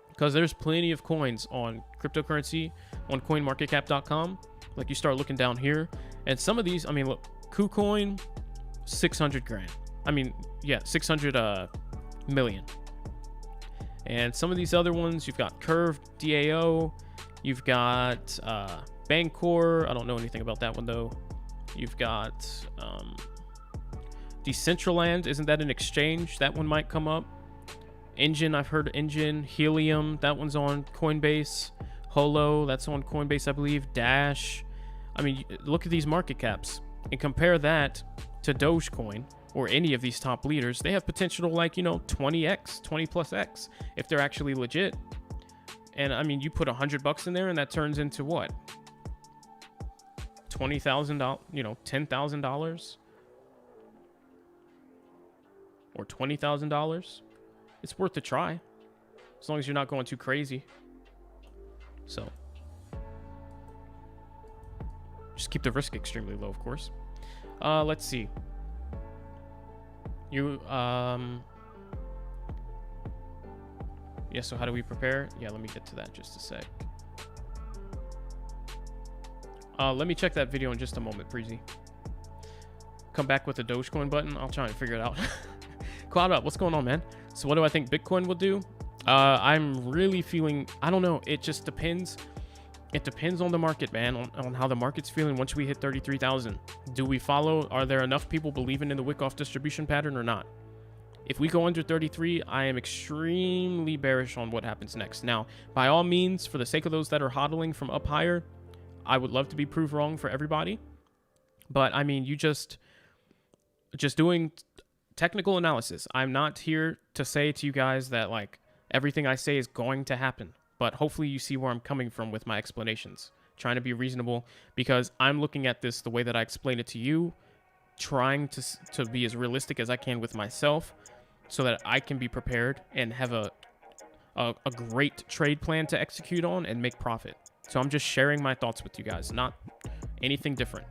Because there's plenty of coins on cryptocurrency on coinmarketcap.com. Like you start looking down here, and some of these, I mean, look, KuCoin, 600 grand. I mean, yeah, 600 million. And some of these other ones, you've got Curve, DAO, you've got Bancor. I don't know anything about that one though. You've got Decentraland. Isn't that an exchange? That one might come up. Engine, I've heard Engine. Helium, that one's on Coinbase. Holo, that's on Coinbase, I believe. Dash. I mean, look at these market caps and compare that to Dogecoin or any of these top leaders. They have potential like, you know, 20x, 20 plus x if they're actually legit. And I mean, you put $100 in there and that turns into what? $20,000, you know, $10,000 or $20,000. It's worth a try as long as you're not going too crazy. So just keep the risk extremely low, of course. Let's see. Yeah, so how do we prepare? Yeah, let me get to that just a sec. Let me check that video in just a moment, Breezy. Come back with the Dogecoin button. I'll try and figure it out. Cloud up, what's going on, man? So what do I think Bitcoin will do? I'm really feeling, I don't know. It just depends. It depends on the market, man, on how the market's feeling once we hit 33,000. Do we follow? Are there enough people believing in the wick-off distribution pattern or not? If we go under 33, I am extremely bearish on what happens next. Now, by all means, for the sake of those that are hodling from up higher, I would love to be proved wrong for everybody. But, I mean, you just doing technical analysis. I'm not here to say to you guys that, like, everything I say is going to happen. But hopefully you see where I'm coming from with my explanations. Trying to be reasonable because I'm looking at this the way that I explain it to you, trying to be as realistic as I can with myself so that I can be prepared and have a a great trade plan to execute on and make profit. So I'm just sharing my thoughts with you guys, not anything different.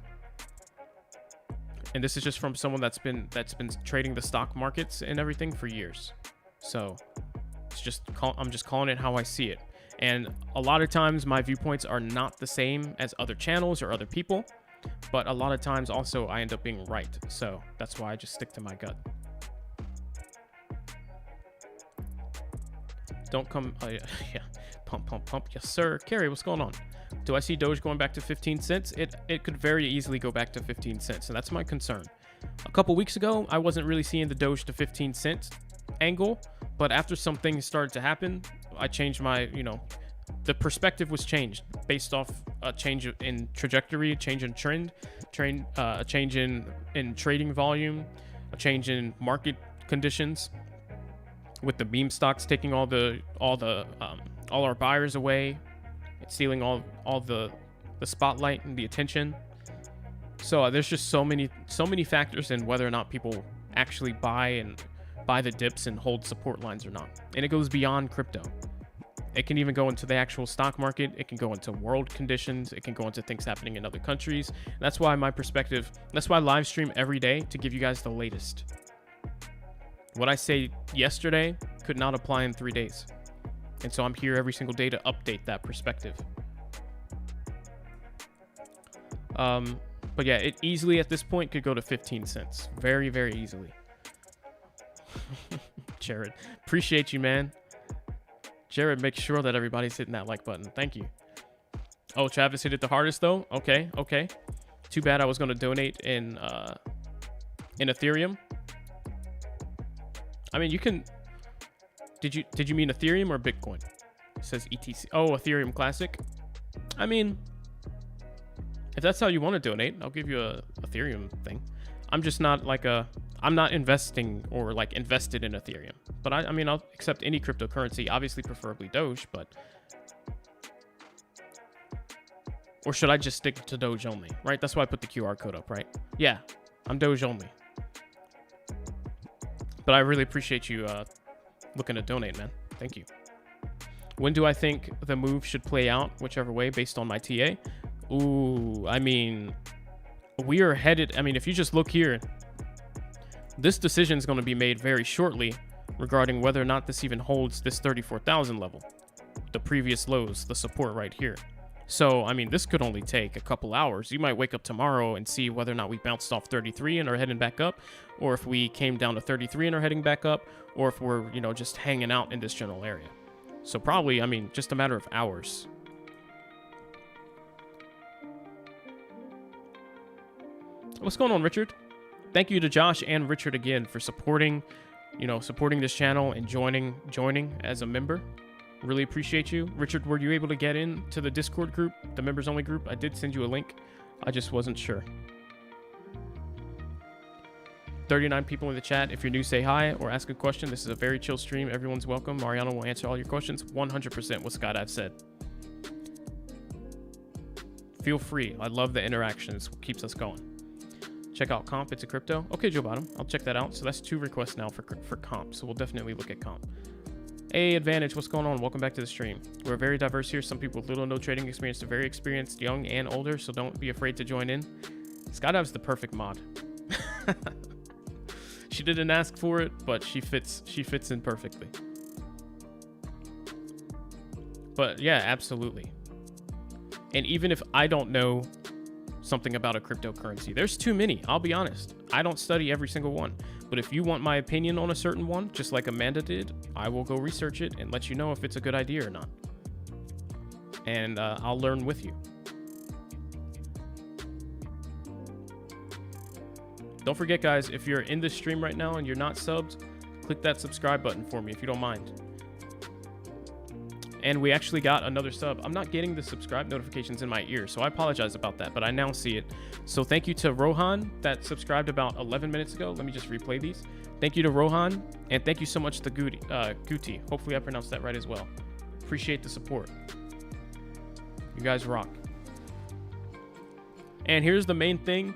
And this is just from someone that's been trading the stock markets and everything for years. So I'm just calling it how I see it. And a lot of times my viewpoints are not the same as other channels or other people, but a lot of times also I end up being right. So that's why I just stick to my gut. Don't come, yeah, pump. Yes, sir. Carrie, what's going on? Do I see Doge going back to 15 cents? It could very easily go back to 15 cents, and that's my concern. A couple weeks ago, I wasn't really seeing the Doge to 15 cents angle, but after some things started to happen, I changed my, the perspective was changed based off a change in trajectory, a change in trend, a change in trading volume, a change in market conditions, with the meme stocks taking all our buyers away, stealing all the spotlight and the attention. So there's just so many factors in whether or not people actually buy the dips and hold support lines or not. And it goes beyond crypto. It can even go into the actual stock market. It can go into world conditions. It can go into things happening in other countries. That's why I live stream every day, to give you guys the latest. What I say yesterday could not apply in 3 days. And so I'm here every single day to update that perspective. But yeah, it easily at this point could go to 15 cents. Very, very easily. Jared, appreciate you, man. Jared, make sure that everybody's hitting that like button. Thank you. Oh, Travis hit it the hardest though? Okay. Too bad I was going to donate in Ethereum. I mean, you can... Did you mean Ethereum or Bitcoin? It says ETC. Oh, Ethereum Classic. I mean, if that's how you want to donate, I'll give you a Ethereum thing. I'm just not I'm not investing or invested in Ethereum. But I mean, I'll accept any cryptocurrency, obviously preferably Doge, but... Or should I just stick to Doge only, right? That's why I put the QR code up, right? Yeah, I'm Doge only. But I really appreciate you looking to donate, man. Thank you. When do I think the move should play out, whichever way, based on my TA? Ooh, I mean, we are headed... I mean, if you just look here, this decision is going to be made very shortly regarding whether or not this even holds this 34,000 level. The previous lows, the support right here. So, I mean, this could only take a couple hours. You might wake up tomorrow and see whether or not we bounced off 33 and are heading back up, or if we came down to 33 and are heading back up, or if we're, just hanging out in this general area. So probably, I mean, just a matter of hours. What's going on, Richard? Thank you to Josh and Richard again for supporting this channel and joining as a member. Really appreciate you. Richard, were you able to get into the Discord group, the members only group? I did send you a link. I just wasn't sure. 39 people in the chat. If you're new, say hi or ask a question. This is a very chill stream. Everyone's welcome. Mariano will answer all your questions. 100% what Scott I've said. Feel free. I love the interactions. It keeps us going. Check out comp. It's a crypto. Okay, Joe Bottom. I'll check that out. So that's 2 requests now for comp. So we'll definitely look at comp. Hey, Advantage, what's going on? Welcome back to the stream. We're very diverse here. Some people with little or no trading experience to very experienced, young and older, so don't be afraid to join in. Skydiv's the perfect mod. She didn't ask for it, but she fits in perfectly. But yeah, absolutely. And even if I don't know something about a cryptocurrency, there's too many, I'll be honest. I don't study every single one. But if you want my opinion on a certain one, just like Amanda did, I will go research it and let you know if it's a good idea or not. And I'll learn with you. Don't forget, guys, if you're in this stream right now and you're not subbed, click that subscribe button for me if you don't mind. And we actually got another sub. I'm not getting the subscribe notifications in my ear, so I apologize about that, but I now see it. So thank you to Rohan that subscribed about 11 minutes ago. Let me just replay these. Thank you to Rohan, and thank you so much to Guti. Hopefully I pronounced that right as well. Appreciate the support. You guys rock. And here's the main thing.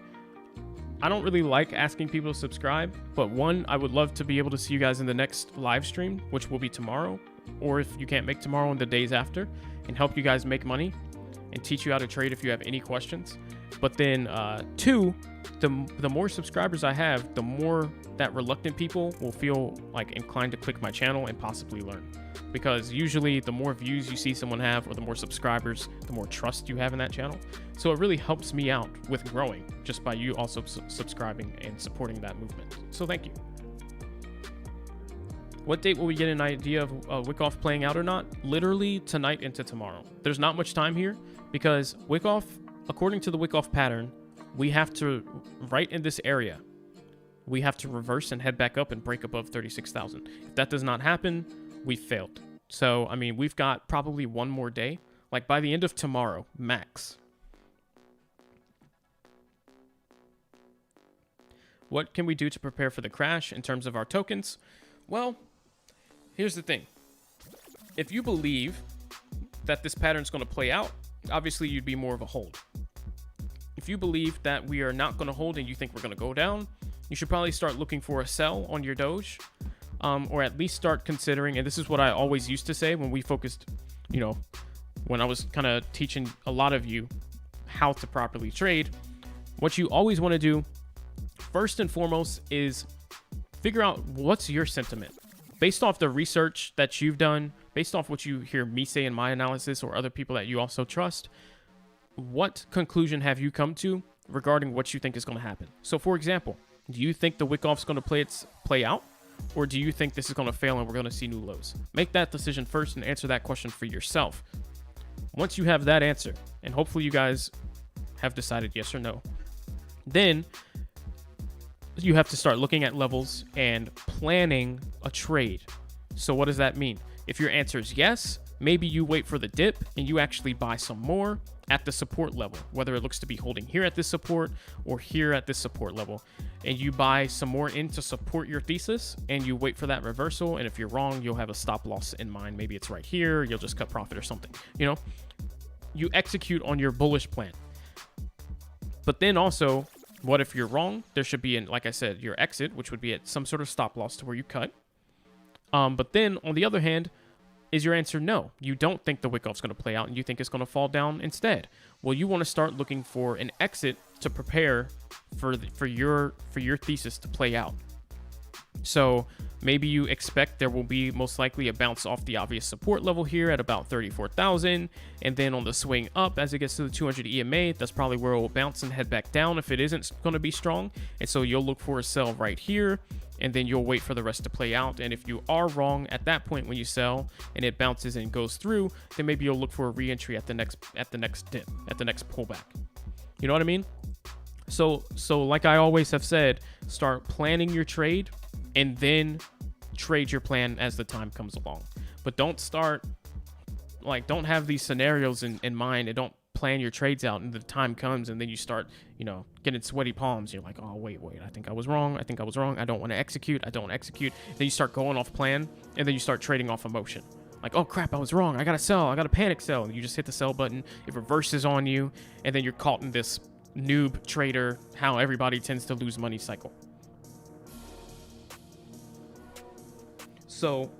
I don't really like asking people to subscribe, but one, I would love to be able to see you guys in the next live stream, which will be tomorrow. or if you can't make tomorrow and the days after, and help you guys make money and teach you how to trade if you have any questions. But then 2, the more subscribers I have, the more that reluctant people will feel like inclined to click my channel and possibly learn. Because usually the more views you see someone have, or the more subscribers, the more trust you have in that channel. So it really helps me out with growing just by you also subscribing and supporting that movement. So thank you. What date will we get an idea of Wyckoff playing out or not? Literally tonight into tomorrow. There's not much time here because Wyckoff, according to the Wyckoff pattern, we have to, right in this area, we have to reverse and head back up and break above 36,000. If that does not happen, we failed. So, I mean, we've got probably one more day, like by the end of tomorrow, max. What can we do to prepare for the crash in terms of our tokens? Well, here's the thing. If you believe that this pattern is going to play out, obviously you'd be more of a hold. If you believe that we are not going to hold and you think we're going to go down, you should probably start looking for a sell on your Doge, or at least start considering, and this is what I always used to say when we focused, you know, when I was kind of teaching a lot of you how to properly trade. What you always want to do, first and foremost, is figure out what's your sentiment. Based off the research that you've done, based off what you hear me say in my analysis or other people that you also trust, what conclusion have you come to regarding what you think is going to happen? So, for example, do you think the Wyckoff's going to play out? Or do you think this is going to fail and we're going to see new lows? Make that decision first and answer that question for yourself. Once you have that answer, and hopefully you guys have decided yes or no, then you have to start looking at levels and planning a trade. So what does that mean? If your answer is yes, maybe you wait for the dip and you actually buy some more at the support level, whether it looks to be holding here at this support or here at this support level, and you buy some more in to support your thesis and you wait for that reversal. And if you're wrong, you'll have a stop loss in mind. Maybe it's right here. You'll just cut profit or something, you know, you execute on your bullish plan. But then also, what if you're wrong? There should be, like I said, your exit, which would be at some sort of stop loss to where you cut. But then on the other hand, is your answer no? You don't think the Wyckoff's going to play out and you think it's going to fall down instead. Well, you want to start looking for an exit to prepare for your thesis to play out. So maybe you expect there will be most likely a bounce off the obvious support level here at about 34,000, and then on the swing up as it gets to the 200 EMA, that's probably where it will bounce and head back down if it isn't going to be strong. And so you'll look for a sell right here, and then you'll wait for the rest to play out. And if you are wrong at that point when you sell and it bounces and goes through, then maybe you'll look for a re-entry at the next dip, at the next pullback. You know what I mean? So like I always have said, start planning your trade and then trade your plan as the time comes along. But don't have these scenarios in mind and don't plan your trades out and the time comes and then you start, getting sweaty palms. You're like, oh, wait, I think I was wrong. I don't want to execute. Then you start going off plan and then you start trading off emotion. Like, oh crap, I was wrong. I got to sell. I got to panic sell. And you just hit the sell button. It reverses on you. And then you're caught in this noob trader, how everybody tends to lose money cycle. So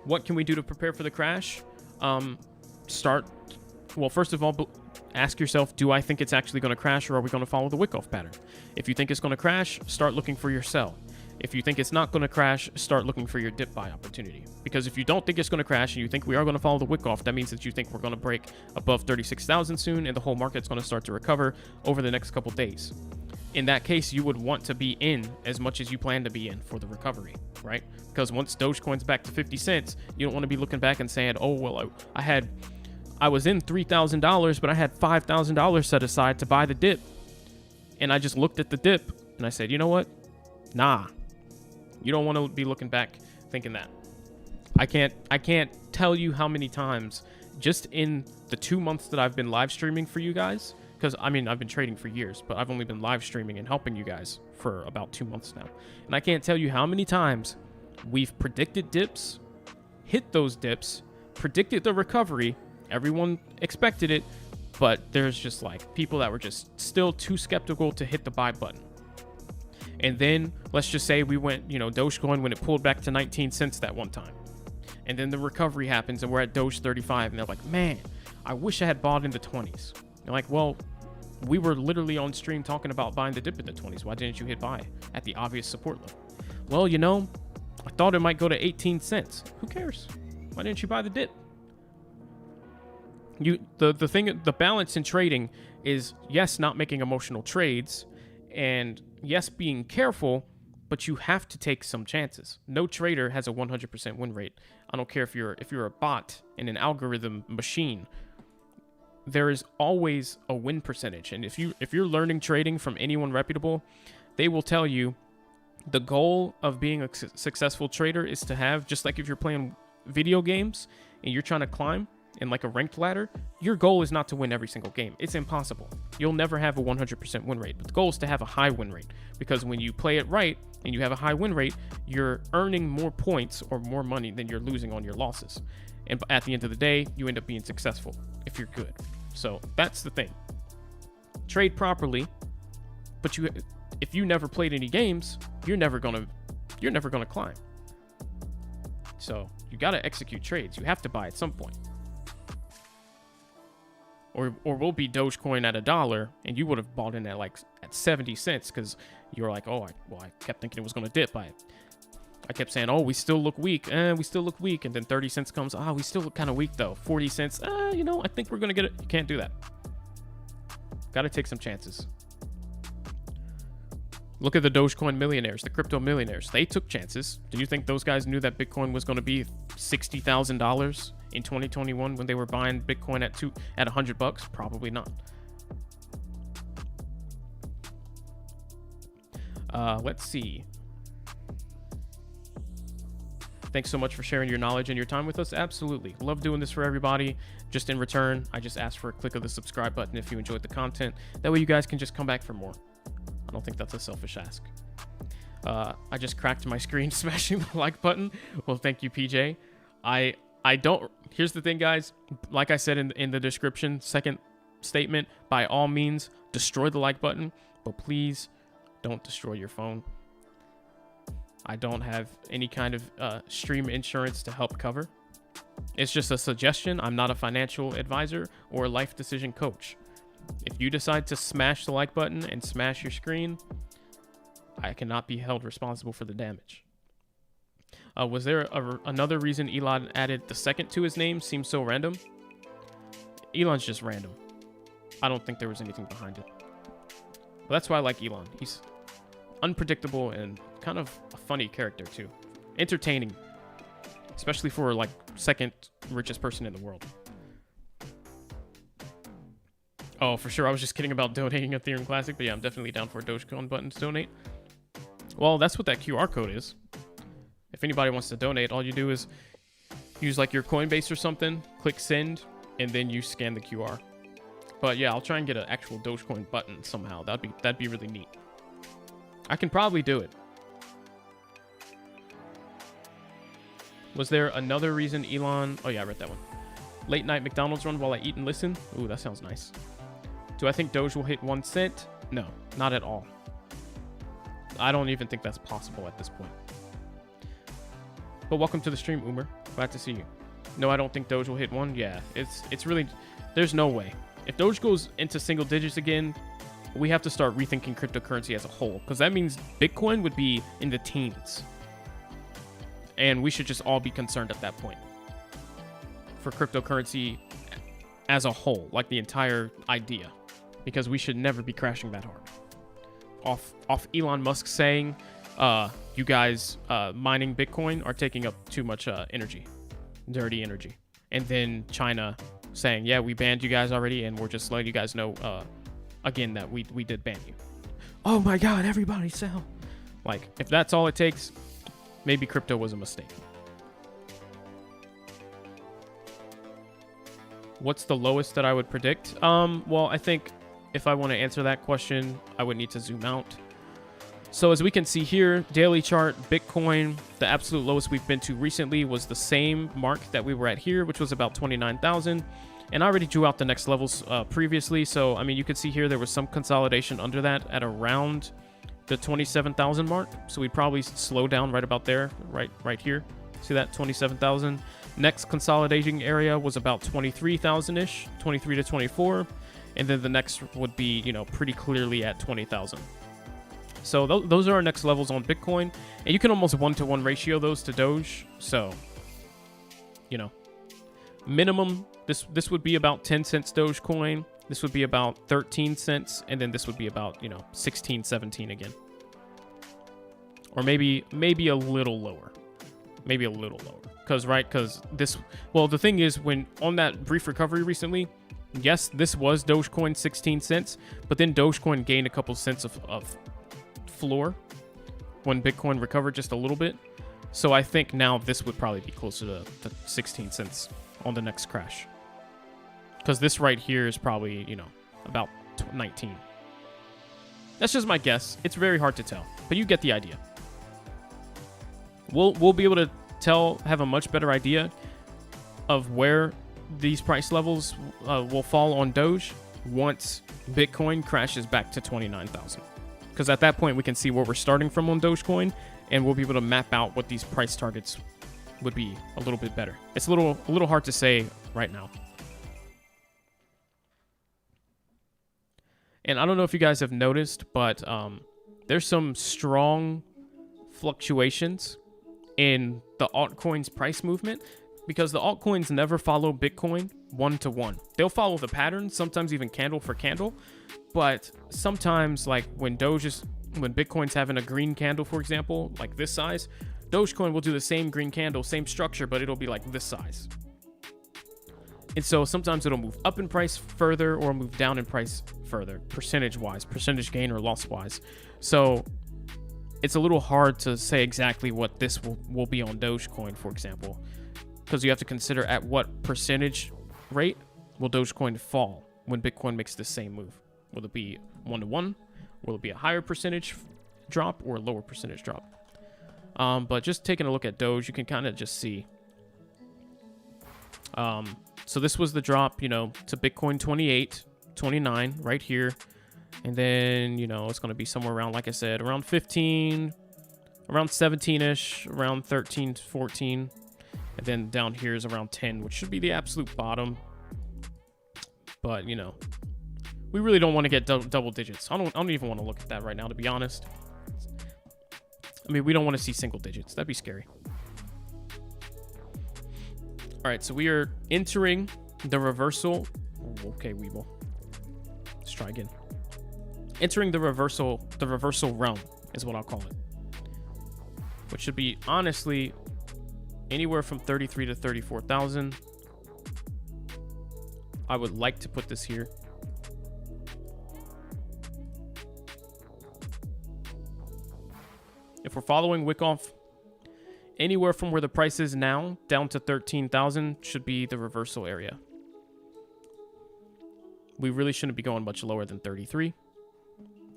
what can we do to prepare for the crash? First of all, ask yourself, do I think it's actually going to crash or are we going to follow the Wyckoff pattern? If you think it's going to crash, start looking for your sell. If you think it's not going to crash, start looking for your dip buy opportunity. Because if you don't think it's going to crash and you think we are going to follow the Wyckoff, that means that you think we're going to break above 36,000 soon and the whole market's going to start to recover over the next couple days. In that case, you would want to be in as much as you plan to be in for the recovery, right? Because once Dogecoin's back to 50 cents, you don't want to be looking back and saying, oh, well, I was in $3,000, but I had $5,000 set aside to buy the dip. And I just looked at the dip and I said, you know what? Nah, you don't want to be looking back thinking that. I can't tell you how many times just in the 2 months that I've been live streaming for you guys, because I've been trading for years, but I've only been live streaming and helping you guys for about 2 months now. And I can't tell you how many times we've predicted dips, hit those dips, predicted the recovery. Everyone expected it, but there's just like people that were just still too skeptical to hit the buy button. And then let's just say we went, Dogecoin when it pulled back to 19 cents that one time. And then the recovery happens and we're at Doge 35 and they're like, man, I wish I had bought in the 20s. You're like, well, we were literally on stream talking about buying the dip in the 20s. Why didn't you hit buy at the obvious support level? Well, you know, I thought it might go to 18 cents. Who cares? Why didn't you buy the dip? The balance in trading is, yes, not making emotional trades, and yes, being careful, but you have to take some chances. No trader has a 100% win rate. I don't care if you're a bot in an algorithm machine. There is always a win percentage, and if you're learning trading from anyone reputable, they will tell you the goal of being a successful trader is to have, just like if you're playing video games and you're trying to climb in like a ranked ladder, your goal is not to win every single game. It's impossible. You'll never have a 100% win rate, but the goal is to have a high win rate, because when you play it right and you have a high win rate, you're earning more points or more money than you're losing on your losses. And at the end of the day, you end up being successful if you're good. So that's the thing. Trade properly, but if you never played any games, you're never gonna climb. So you gotta execute trades. You have to buy at some point. Or we'll be Dogecoin at $1 and you would have bought in at 70 cents because you're like, oh, I kept thinking it was gonna dip. I kept saying, oh, we still look weak. We still look weak. And then 30 cents comes. We still look kind of weak though. 40 cents. You know, I think we're gonna get it. You can't do that. Got to take some chances. Look at the Dogecoin millionaires, the crypto millionaires. They took chances. Do you think those guys knew that Bitcoin was going to be $60,000 in 2021 when they were buying Bitcoin at $100? Probably not. Let's see. Thanks so much for sharing your knowledge and your time with us. Absolutely. Love doing this for everybody. Just in return, I just ask for a click of the subscribe button if you enjoyed the content. That way you guys can just come back for more. I don't think that's a selfish ask. I just cracked my screen smashing the like button. Well, thank you, PJ. I don't... Here's the thing, guys. Like I said in the description, second statement, by all means, destroy the like button. But please don't destroy your phone. I don't have any kind of stream insurance to help cover. It's just a suggestion. I'm not a financial advisor or a life decision coach. If you decide to smash the like button and smash your screen, I cannot be held responsible for the damage. Was there another reason Elon added the second to his name? Seems so random. Elon's just random. I don't think there was anything behind it. But that's why I like Elon. He's unpredictable and kind of a funny character too. Entertaining. Especially for like second richest person in the world. Oh, for sure. I was just kidding about donating Ethereum Classic, but yeah, I'm definitely down for a Dogecoin button to donate. Well, that's what that QR code is. If anybody wants to donate, all you do is use like your Coinbase or something, click send, and then you scan the QR. But yeah, I'll try and get an actual Dogecoin button somehow. That'd be really neat. I can probably do it. Was there another reason Elon... Oh yeah, I read that one. Late night McDonald's run while I eat and listen. Ooh, that sounds nice. Do I think Doge will hit 1 cent? No, not at all. I don't even think that's possible at this point. But welcome to the stream, Umer. Glad to see you. No, I don't think Doge will hit 1. Yeah, it's really... There's no way. If Doge goes into single digits again, we have to start rethinking cryptocurrency as a whole. Because that means Bitcoin would be in the teens. And we should just all be concerned at that point. For cryptocurrency as a whole, like the entire idea. Because we should never be crashing that hard. Off Elon Musk saying, you guys mining Bitcoin are taking up too much energy. Dirty energy. And then China saying, yeah, we banned you guys already, and we're just letting you guys know again that we did ban you. Oh my god, everybody sell. Like, if that's all it takes, maybe crypto was a mistake. What's the lowest that I would predict? Well, I think if I want to answer that question, I would need to zoom out. So as we can see here, daily chart, Bitcoin, the absolute lowest we've been to recently was the same mark that we were at here, which was about 29,000. And I already drew out the next levels previously. So, I mean, you can see here, there was some consolidation under that at around the 27,000 mark. So we'd probably slow down right about there, right here. See that? 27,000. Next consolidating area was about 23,000-ish, 23 to 24. And then the next would be, you know, pretty clearly at 20,000. So those are our next levels on Bitcoin. And you can almost 1-to-1 ratio those to Doge. So, you know, minimum, this would be about 10 cents Dogecoin. This would be about 13 cents. And then this would be about, you know, 16, 17 again. Or maybe a little lower. Maybe a little lower. Because this, well, the thing is, when on that brief recovery recently, yes, this was Dogecoin 16 cents, but then Dogecoin gained a couple cents of floor when Bitcoin recovered just a little bit. So I think now this would probably be closer to 16 cents on the next crash. Because this right here is probably, you know, about 19. That's just my guess. It's very hard to tell, but you get the idea. We'll be able to have a much better idea of where these price levels will fall on Doge once Bitcoin crashes back to 29,000. Because at that point, we can see where we're starting from on Dogecoin, and we'll be able to map out what these price targets would be a little bit better. It's a little hard to say right now. And I don't know if you guys have noticed, but there's some strong fluctuations in the altcoins price movement, because the altcoins never follow Bitcoin 1-to-1. They'll follow the pattern, sometimes even candle for candle. But sometimes, like when Bitcoin's having a green candle, for example, like this size, Dogecoin will do the same green candle, same structure, but it'll be like this size. And so sometimes it'll move up in price further or move down in price further, percentage-wise, percentage gain or loss-wise. So it's a little hard to say exactly what this will be on Dogecoin, for example, because you have to consider at what percentage rate will Dogecoin fall when Bitcoin makes the same move. Will it be 1-to-1? Will it be a higher percentage drop or a lower percentage drop? But just taking a look at Doge, you can kind of just see. So this was the drop, you know, to Bitcoin 28, 29 right here. And then, you know, it's going to be somewhere around, like I said, around 15, around 17-ish, around 13, 14. And then down here is around 10, which should be the absolute bottom. But, you know, we really don't want to get double digits. I don't even want to look at that right now, to be honest. I mean, we don't want to see single digits. That'd be scary. All right, so we are entering the reversal. Okay, Webull. Let's try again. Entering the reversal realm is what I'll call it. Which should be, honestly, anywhere from 33 to 34,000. I would like to put this here. If we're following Wyckoff, anywhere from where the price is now down to 13,000 should be the reversal area. We really shouldn't be going much lower than 33.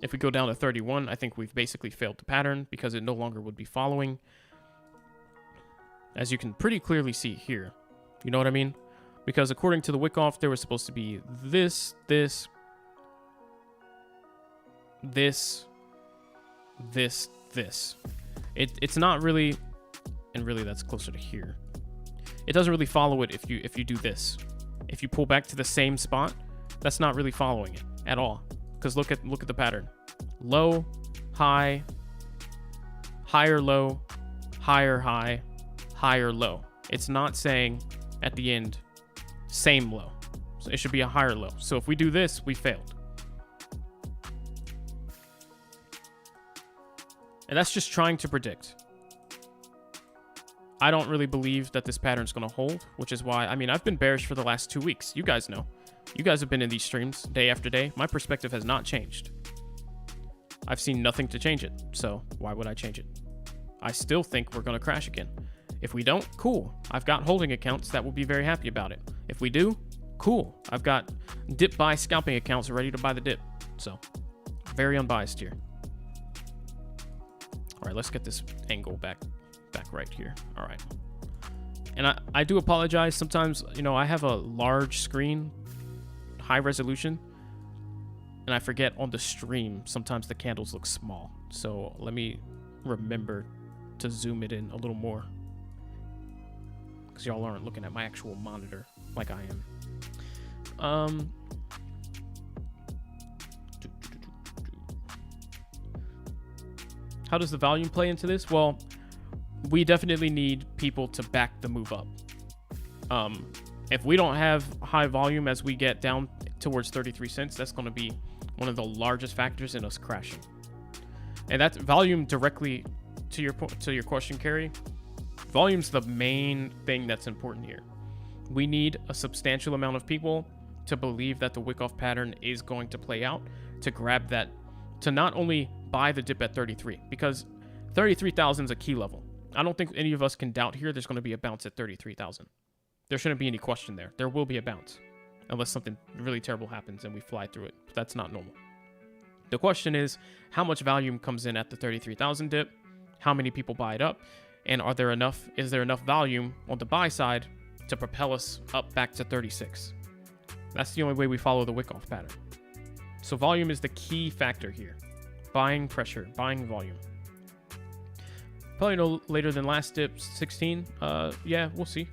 If we go down to 31, I think we've basically failed the pattern because it no longer would be following. As you can pretty clearly see here. You know what I mean? Because according to the Wyckoff, there was supposed to be this. It's not really, and really that's closer to here. It doesn't really follow it if you do this. If you pull back to the same spot, that's not really following it at all. Because look at the pattern. Low, high, higher low, higher high, higher low. It's not saying at the end same low. So it should be a higher low. So if we do this, we failed. And that's just trying to predict. I don't really believe that this pattern's going to hold, which is why, I mean, I've been bearish for the last 2 weeks. You guys know. You guys have been in these streams day after day. My perspective has not changed. I've seen nothing to change it. So why would I change it? I still think we're going to crash again. If we don't, cool. I've got holding accounts that will be very happy about it. If we do, cool. I've got dip buy scalping accounts ready to buy the dip. So very unbiased here. All right, let's get this angle back right here. All right. And I do apologize. Sometimes, you know, I have a large screen, high resolution, and I forget on the stream, sometimes the candles look small. So let me remember to zoom it in a little more. because y'all aren't looking at my actual monitor like I am. How does the volume play into this? Well, we definitely need people to back the move up. If we don't have high volume as we get down towards 33 cents, that's going to be one of the largest factors in us crashing. And that's volume directly to your question, Carrie. Volume's the main thing that's important here. We need a substantial amount of people to believe that the wick-off pattern is going to play out, to grab that, to not only buy the dip at 33, because 33,000 is a key level. I don't think any of us can doubt here there's going to be a bounce at 33,000. There shouldn't be any question there. There will be a bounce, unless something really terrible happens and we fly through it. But that's not normal. The question is, how much volume comes in at the 33,000 dip? How many people buy it up? And is there enough volume on the buy side to propel us up back to 36? That's the only way we follow the wick-off pattern. So volume is the key factor here. Buying pressure, buying volume. Probably no later than last dip, 16. Yeah, we'll see.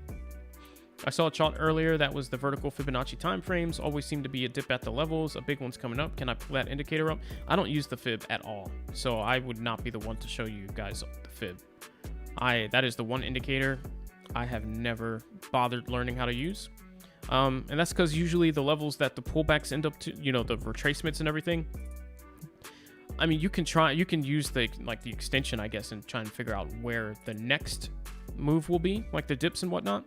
I saw a chart earlier that was the vertical Fibonacci time frames. Always seem to be a dip at the levels. A big one's coming up. Can I pull that indicator up? I don't use the fib at all, so I would not be the one to show you guys the fib. That is the one indicator I have never bothered learning how to use. And that's because usually the levels that the pullbacks end up to, the retracements and everything. I mean, you can use the extension, I guess, and try and figure out where the next move will be, like the dips and whatnot.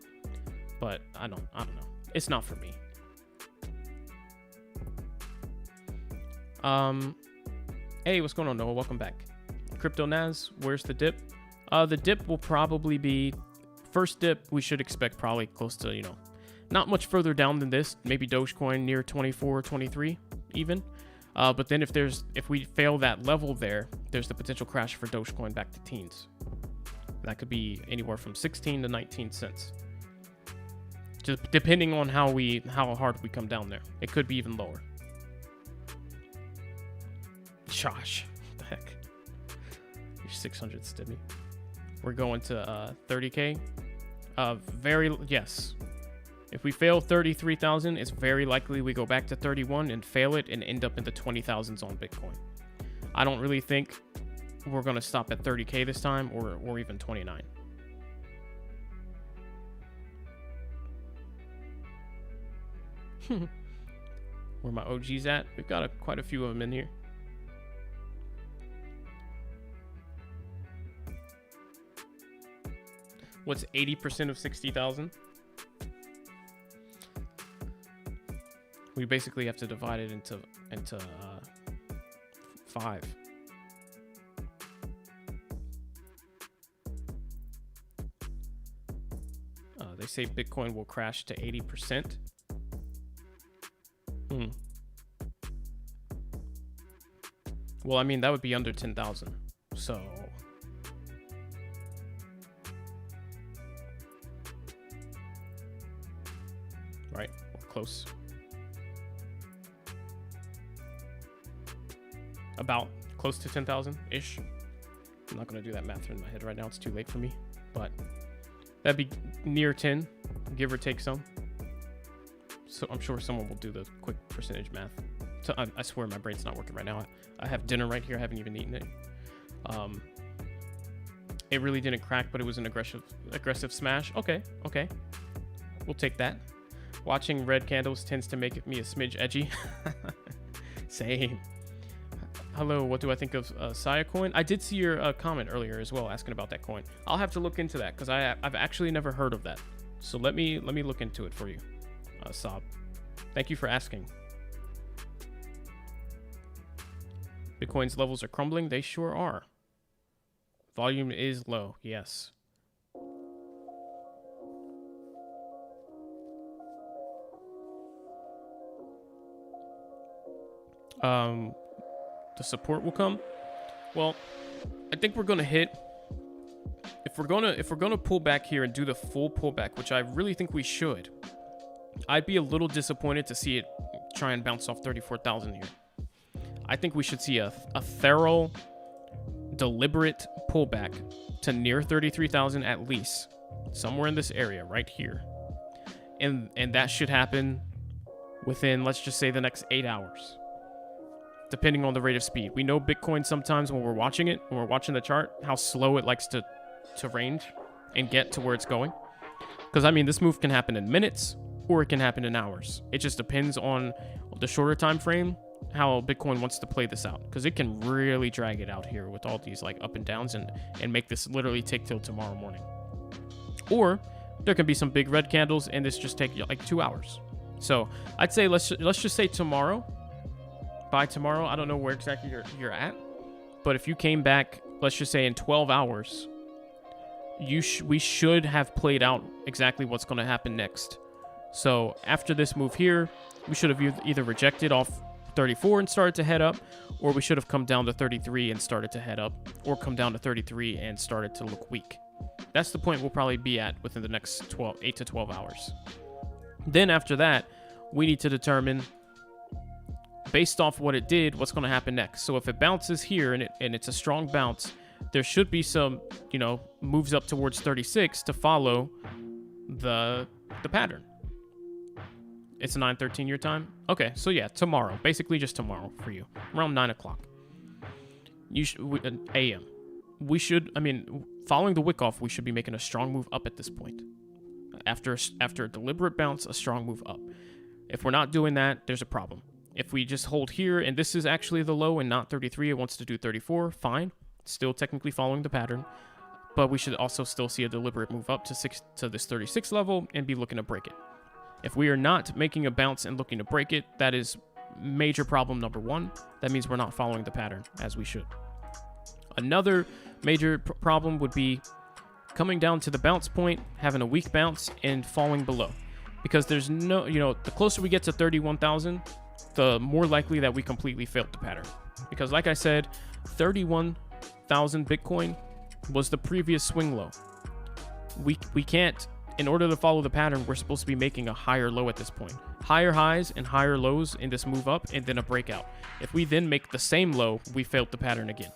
But I don't know. It's not for me. Hey, what's going on, Noah? Welcome back. Crypto Naz, where's the dip? The dip will probably be first dip. We should expect probably close to, not much further down than this. Maybe Dogecoin near 24, 23 even. But then if we fail that level there's the potential crash for Dogecoin back to teens. That could be anywhere from 16 to 19 cents. Just depending on how hard we come down there. It could be even lower. Josh, what the heck? You're 600 stimmy. We're going to 30K. Yes. If we fail 33,000, it's very likely we go back to 31 and fail it and end up in the 20,000s on Bitcoin. I don't really think we're going to stop at 30K this time or even 29. Where my OG's at? We've got quite a few of them in here. What's 80% of 60,000? We basically have to divide it into 5. They say Bitcoin will crash to 80%. Well, I mean, that would be under 10,000. So right, we're close. About close to 10,000 ish. I'm not going to do that math in my head right now. It's too late for me, but that'd be near 10, give or take some. So I'm sure someone will do the quick percentage math. So I swear my brain's not working right now. I have dinner right here. I haven't even eaten it. It really didn't crack, but it was an aggressive smash. Okay. We'll take that. Watching red candles tends to make me a smidge edgy. Same. Hello, what do I think of Saya coin? I did see your comment earlier as well, asking about that coin. I'll have to look into that because I've actually never heard of that. So let me look into it for you, Saab. Thank you for asking. Bitcoin's levels are crumbling. They sure are. Volume is low. Yes. The support will come. Well, I think we're gonna hit. If we're gonna pull back here and do the full pullback, which I really think we should, I'd be a little disappointed to see it try and bounce off 34,000 here. I think we should see a thorough, deliberate pullback to near 33,000 at least, somewhere in this area right here. And that should happen within, let's just say, the next 8 hours, depending on the rate of speed. We know Bitcoin sometimes when we're watching it, when we're watching the chart, how slow it likes to range and get to where it's going. Because, I mean, this move can happen in minutes or it can happen in hours. It just depends on the shorter time frame, how Bitcoin wants to play this out. Because it can really drag it out here with all these like up and downs and make this literally take till tomorrow morning. Or there can be some big red candles and this just take like 2 hours. So I'd say let's just say tomorrow. By tomorrow, I don't know where exactly you're at, but if you came back, let's just say in 12 hours, we should have played out exactly what's going to happen next. So after this move here, we should have either rejected off 34 and started to head up, or we should have come down to 33 and started to head up, or come down to 33 and started to look weak. That's the point we'll probably be at within the next 8 to 12 hours. Then after that, we need to determine, based off what it did, what's going to happen next. So if it bounces here and it's a strong bounce, there should be some, moves up towards 36 to follow the pattern. It's 9:13 your time. Okay, so yeah, tomorrow, basically just tomorrow for you, around 9 o'clock. AM. We should, following the wick off, we should be making a strong move up at this point. After a deliberate bounce, a strong move up. If we're not doing that, there's a problem. If we just hold here and this is actually the low and not 33, it wants to do 34, fine. Still technically following the pattern, but we should also still see a deliberate move up to this 36 level and be looking to break it. If we are not making a bounce and looking to break it, that is major problem number one. That means we're not following the pattern as we should. Another major problem would be coming down to the bounce point, having a weak bounce and falling below. Because there's no, the closer we get to 31,000, the more likely that we completely failed the pattern. Because like I said, 31,000 Bitcoin was the previous swing low. We can't, in order to follow the pattern, we're supposed to be making a higher low at this point. Higher highs and higher lows in this move up and then a breakout. If we then make the same low, we failed the pattern again.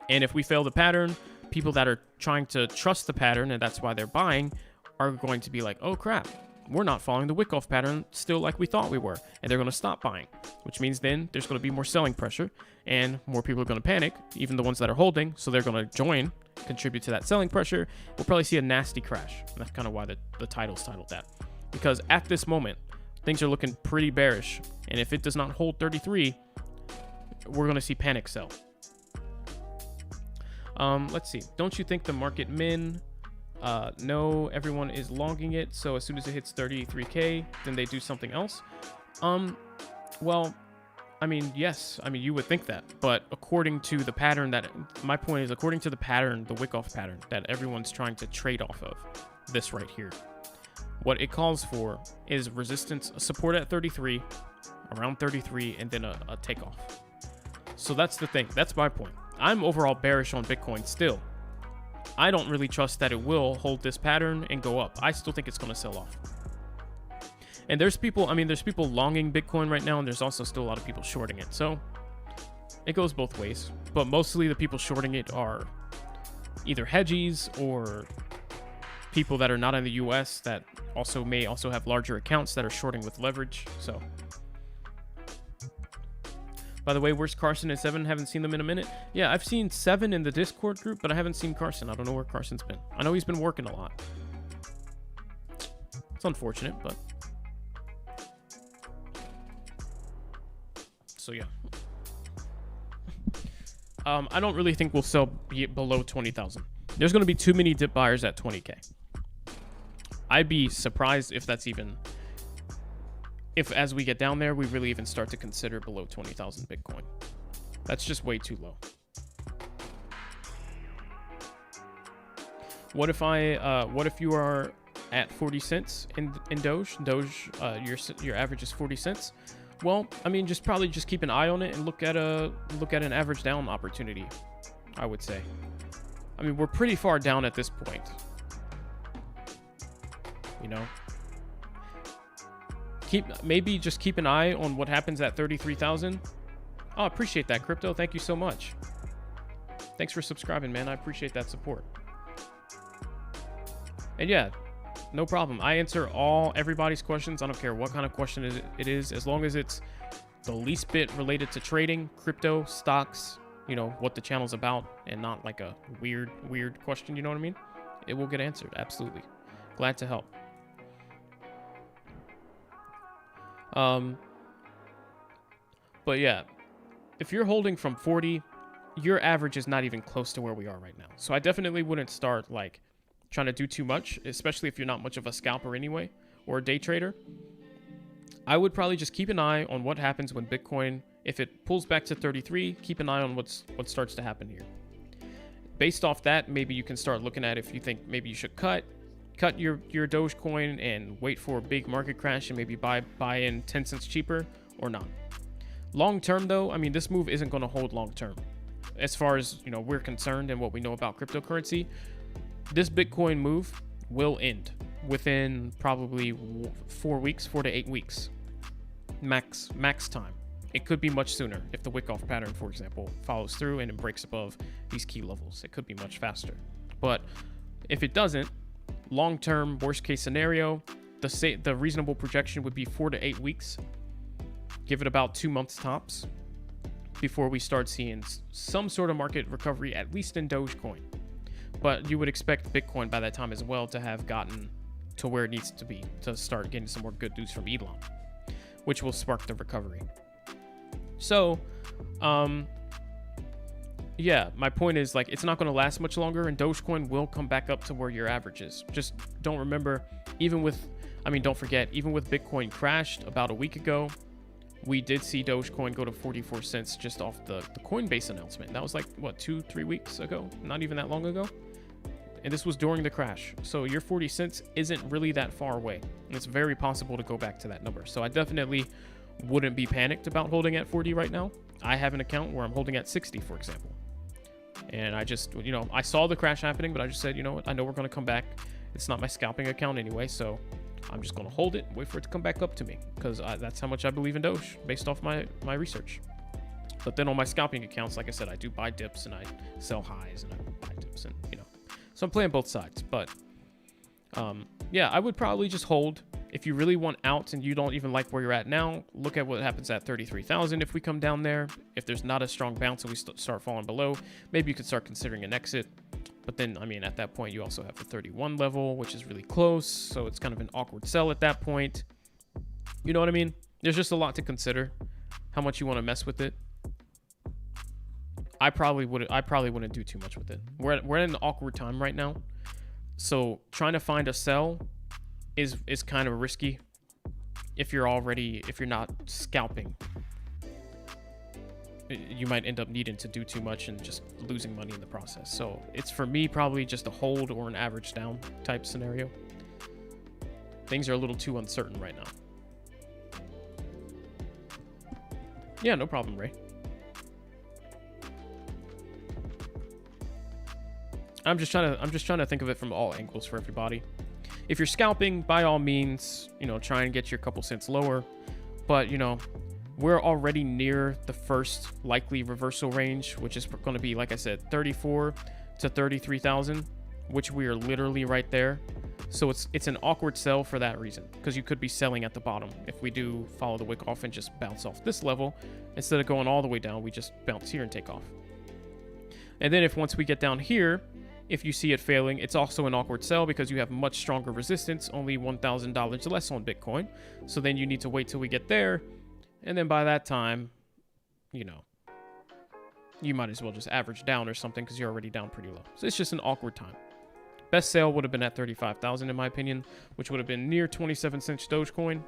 And if we fail the pattern, people that are trying to trust the pattern, and that's why they're buying, are going to be like, oh crap, we're not following the wick off pattern still like we thought we were. And they're going to stop buying, which means then there's going to be more selling pressure and more people are going to panic, even the ones that are holding. So they're going to join, contribute to that selling pressure. We'll probably see a nasty crash. And that's kind of why the title's titled that. Because at this moment, things are looking pretty bearish. And if it does not hold 33, we're going to see panic sell. Let's see. Don't you think the market min? No, everyone is longing it. So as soon as it hits 33K, then they do something else. Well, yes. You would think that. But according to the pattern my point is, according to the pattern, the wick off pattern that everyone's trying to trade off of, this right here, what it calls for is resistance, support at 33, around 33, and then a takeoff. So that's the thing. That's my point. I'm overall bearish on Bitcoin still. I don't really trust that it will hold this pattern and go up. I still think it's going to sell off. And there's people longing Bitcoin right now, and there's also still a lot of people shorting it. So it goes both ways. But mostly the people shorting it are either hedgies or people that are not in the US that may also have larger accounts that are shorting with leverage. So, by the way, where's Carson and Seven? Haven't seen them in a minute. Yeah, I've seen Seven in the Discord group, but I haven't seen Carson. I don't know where Carson's been. I know he's been working a lot. It's unfortunate, but... So, yeah. I don't really think we'll sell below 20,000. There's going to be too many dip buyers at 20K. I'd be surprised if that's even... If as we get down there, we really even start to consider below 20,000 Bitcoin. That's just way too low. What if you are at 40 cents in Doge? Your average is 40 cents. Well, just keep an eye on it and look at an average down opportunity, I would say. We're pretty far down at this point. Just keep an eye on what happens at 33,000. Oh, appreciate that, Crypto. Thank you so much. Thanks for subscribing, man. I appreciate that support. And yeah, no problem. I answer everybody's questions. I don't care what kind of question it is, as long as it's the least bit related to trading, crypto, stocks, you know, what the channel's about, and not like a weird question, you know what I mean? It will get answered, absolutely. Glad to help. But yeah, if you're holding from 40, your average is not even close to where we are right now. So I definitely wouldn't start like trying to do too much, especially if you're not much of a scalper anyway, or a day trader. I would probably just keep an eye on what happens when Bitcoin, if it pulls back to 33, keep an eye on what starts to happen here. Based off that, maybe you can start looking at if you think maybe you should cut your Dogecoin and wait for a big market crash and maybe buy in 10 cents cheaper or not. Long term though, I mean, this move isn't going to hold long term. As far as, you know, we're concerned and what we know about cryptocurrency, this Bitcoin move will end within probably 4 to 8 weeks. Max time. It could be much sooner if the wick-off pattern, for example, follows through and it breaks above these key levels. It could be much faster. But if it doesn't, long-term, worst-case scenario, the reasonable projection would be 4 to 8 weeks. Give it about 2 months tops before we start seeing some sort of market recovery, at least in Dogecoin. But you would expect Bitcoin by that time as well to have gotten to where it needs to be to start getting some more good news from Elon, which will spark the recovery. So, yeah, my point is, like, it's not going to last much longer, and Dogecoin will come back up to where your average is. Just don't forget, even with Bitcoin crashed about a week ago, we did see Dogecoin go to 44 cents just off the Coinbase announcement. That was like, what, 2-3 weeks ago? Not even that long ago. And this was during the crash. So your 40 cents isn't really that far away. And it's very possible to go back to that number. So I definitely wouldn't be panicked about holding at 40 right now. I have an account where I'm holding at 60, for example. And I just, you know, I saw the crash happening, but I just said, you know what, I know we're going to come back. It's not my scalping account anyway, so I'm just going to hold it, wait for it to come back up to me, because that's how much I believe in Doge based off my research. But then on my scalping accounts, like I said, I do buy dips and I sell highs and I buy dips, and, you know, so I'm playing both sides. But yeah, I would probably just hold. If you really want out and you don't even like where you're at now, look at what happens at 33,000 if we come down there. If there's not a strong bounce and we start falling below, maybe you could start considering an exit. But then, I mean, at that point, you also have the 31 level, which is really close. So it's kind of an awkward sell at that point. You know what I mean? There's just a lot to consider. How much you want to mess with it. I probably wouldn't do too much with it. We're in an awkward time right now. So trying to find a sell is kind of risky if you're not scalping. You might end up needing to do too much and just losing money in the process. So it's, for me, probably just a hold or an average down type scenario. Things are a little too uncertain right now. Yeah, no problem, Ray. I'm just trying to think of it from all angles for everybody. If you're scalping, by all means, you know, try and get your couple cents lower. But, you know, we're already near the first likely reversal range, which is going to be, like I said, 34 to 33,000, which we are literally right there. So it's an awkward sell for that reason, because you could be selling at the bottom. If we do follow the wick off and just bounce off this level, instead of going all the way down, we just bounce here and take off. And then once we get down here, if you see it failing, it's also an awkward sell because you have much stronger resistance, only $1,000 less on Bitcoin. So then you need to wait till we get there. And then by that time, you know, you might as well just average down or something because you're already down pretty low. So it's just an awkward time. Best sale would have been at 35,000 in my opinion, which would have been near 27 cents Dogecoin.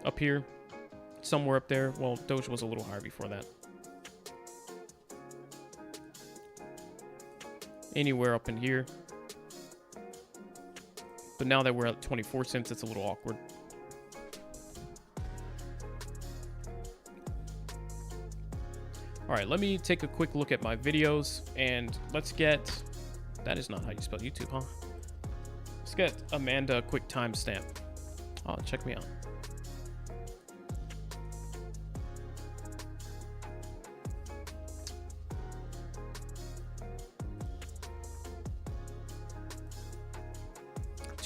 Up here, somewhere up there. Well, Doge was a little higher before that. Anywhere up in here. But now that we're at 24 cents, it's a little awkward. All right, let me take a quick look at my videos and let's get, that is not how you spell YouTube, huh? Let's get Amanda a quick timestamp. Oh, check me out.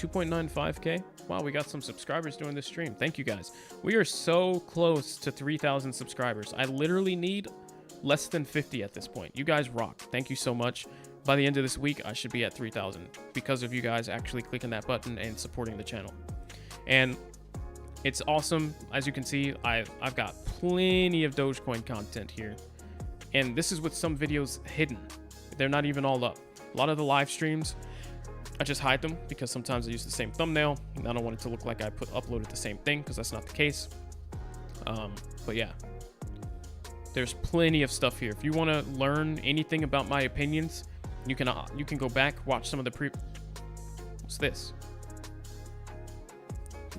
2.95K. Wow, we got some subscribers during this stream. Thank you guys. We are so close to 3,000 subscribers. I literally need less than 50 at this point. You guys rock. Thank you so much. By the end of this week, I should be at 3,000 because of you guys actually clicking that button and supporting the channel. And it's awesome. As you can see, I've got plenty of Dogecoin content here. And this is with some videos hidden. They're not even all up. A lot of the live streams, I just hide them because sometimes I use the same thumbnail. And I don't want it to look like I uploaded the same thing because that's not the case. But yeah, there's plenty of stuff here. If you want to learn anything about my opinions, you can go back, watch some of the What's this?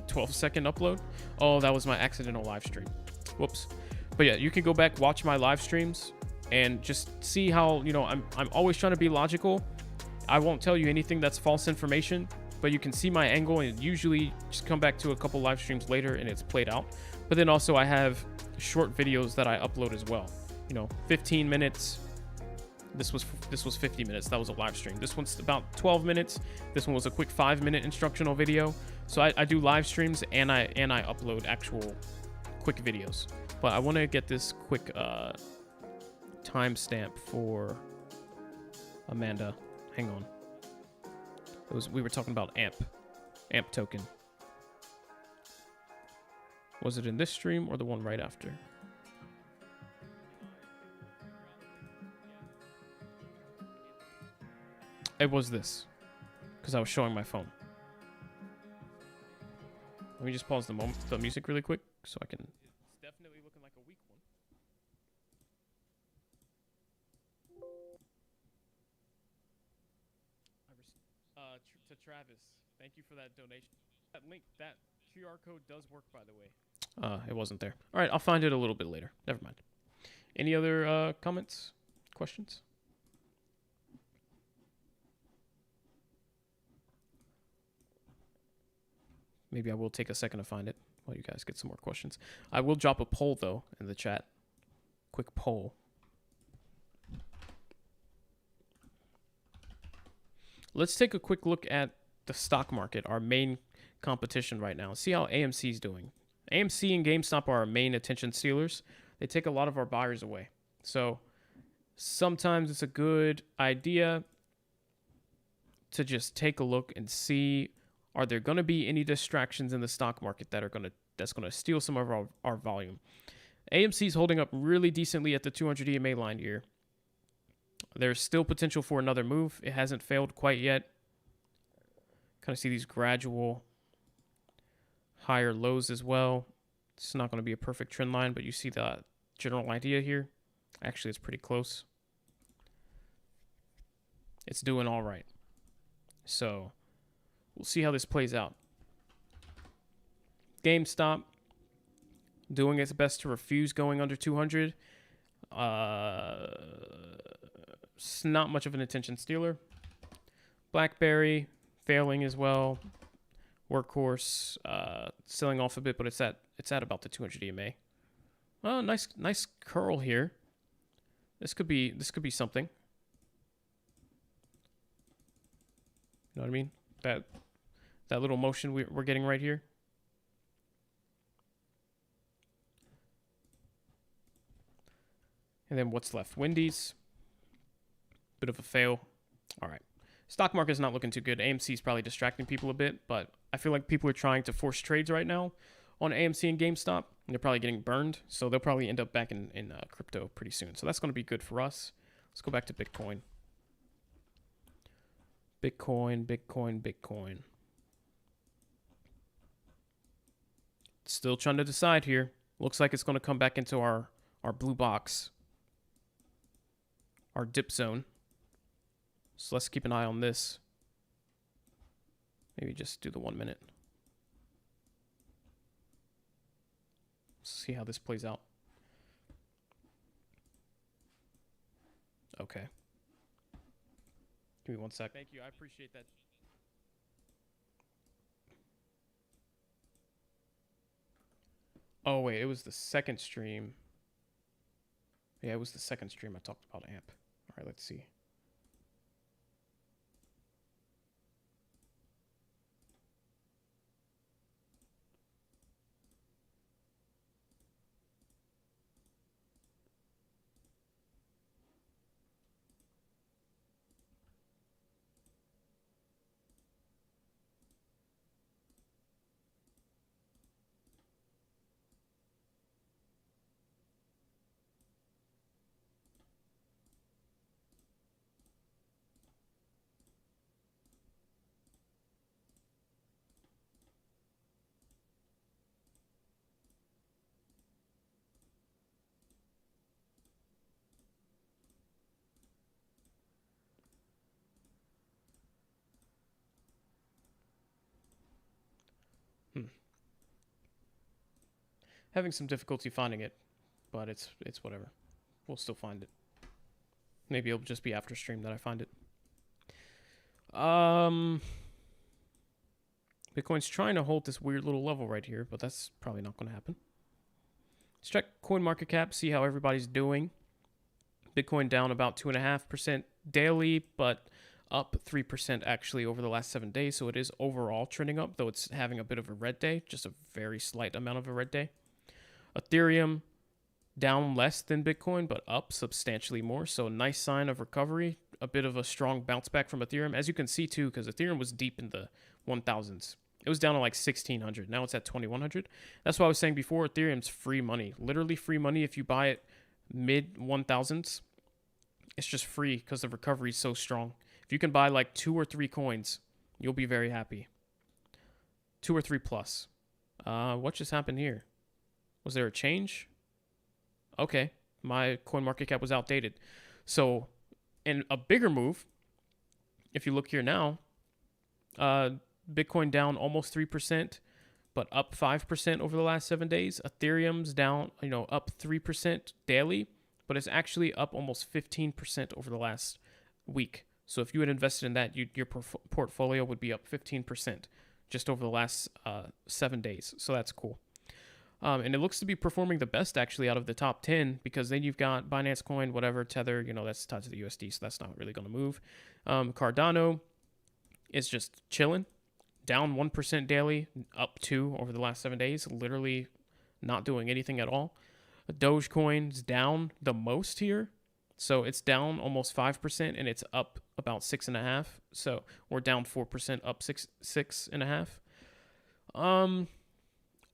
12-second upload. Oh, that was my accidental live stream. Whoops. But yeah, you can go back, watch my live streams, and just see how, you know, I'm always trying to be logical. I won't tell you anything that's false information, but you can see my angle and usually just come back to a couple live streams later and it's played out. But then also I have short videos that I upload as well. You know, 15 minutes. This was 50 minutes. That was a live stream. This one's about 12 minutes. This one was a quick 5-minute instructional video. So I do live streams and I upload actual quick videos. But I want to get this quick timestamp for Amanda. Hang on. We were talking about AMP token. Was it in this stream or the one right after? It was this, because I was showing my phone. Let me just pause the music really quick so I can. It's definitely looking like a weak one. To Travis, thank you for that donation. That link, that QR code does work, by the way. It wasn't there. All right, I'll find it a little bit later. Never mind. Any other comments, questions? Maybe I will take a second to find it while you guys get some more questions. I will drop a poll, though, in the chat. Quick poll. Let's take a quick look at the stock market, our main competition right now. See how AMC is doing. AMC and GameStop are our main attention stealers. They take a lot of our buyers away. So sometimes it's a good idea to just take a look and see, are there going to be any distractions in the stock market that's going to steal some of our volume? AMC is holding up really decently at the 200 EMA line here. There's still potential for another move. It hasn't failed quite yet. Kind of see these gradual higher lows as well. It's not going to be a perfect trend line, but you see the general idea here. Actually, it's pretty close. It's doing all right. So we'll see how this plays out. GameStop doing its best to refuse going under 200. It's not much of an attention stealer. BlackBerry failing as well. Workhorse selling off a bit, but it's at about the 200 EMA. Oh, nice curl here. This could be something. You know what I mean? That little motion we're getting right here. And then what's left? Wendy's. Bit of a fail. All right. Stock market is not looking too good. AMC is probably distracting people a bit, but I feel like people are trying to force trades right now on AMC and GameStop, and they're probably getting burned. So they'll probably end up back in crypto pretty soon. So that's going to be good for us. Let's go back to Bitcoin. Bitcoin. Still trying to decide here. Looks like it's going to come back into our blue box, our dip zone. So let's keep an eye on this. Maybe just do the 1 minute. See how this plays out. Okay. Give me 1 sec. Thank you. I appreciate that. Oh, wait. It was the second stream. Yeah, it was the second stream I talked about AMP. All right, let's see. Having some difficulty finding it, but it's whatever. We'll still find it. Maybe it'll just be after stream that I find it. Bitcoin's trying to hold this weird little level right here, but that's probably not going to happen. Let's check CoinMarketCap, see how everybody's doing. Bitcoin down about 2.5% daily, but up 3% actually over the last 7 days. So it is overall trending up, though it's having a bit of a red day, just a very slight amount of a red day. Ethereum down less than Bitcoin, but up substantially more. So a nice sign of recovery, a bit of a strong bounce back from Ethereum. As you can see too, because Ethereum was deep in the 1000s. It was down to like 1600. Now it's at 2100. That's what I was saying before. Ethereum's free money, literally free money. If you buy it mid 1000s, it's just free because the recovery is so strong. If you can buy like 2 or 3 coins, you'll be very happy. 2 or 3 plus. What just happened here? Was there a change? Okay, my CoinMarketCap was outdated. So, in a bigger move, if you look here now, Bitcoin down almost 3%, but up 5% over the last 7 days. Ethereum's down, up 3% daily, but it's actually up almost 15% over the last week. So if you had invested in that, your portfolio would be up 15% just over the last 7 days. So that's cool. And it looks to be performing the best actually out of the top 10, because then you've got Binance Coin, whatever, Tether, that's tied to the USD, so that's not really going to move. Cardano is just chilling, down 1% daily, up 2 over the last 7 days, literally not doing anything at all. Dogecoin's down the most here, so it's down almost 5%, and it's up about 6.5%. So we're down 4%, up 6.5%.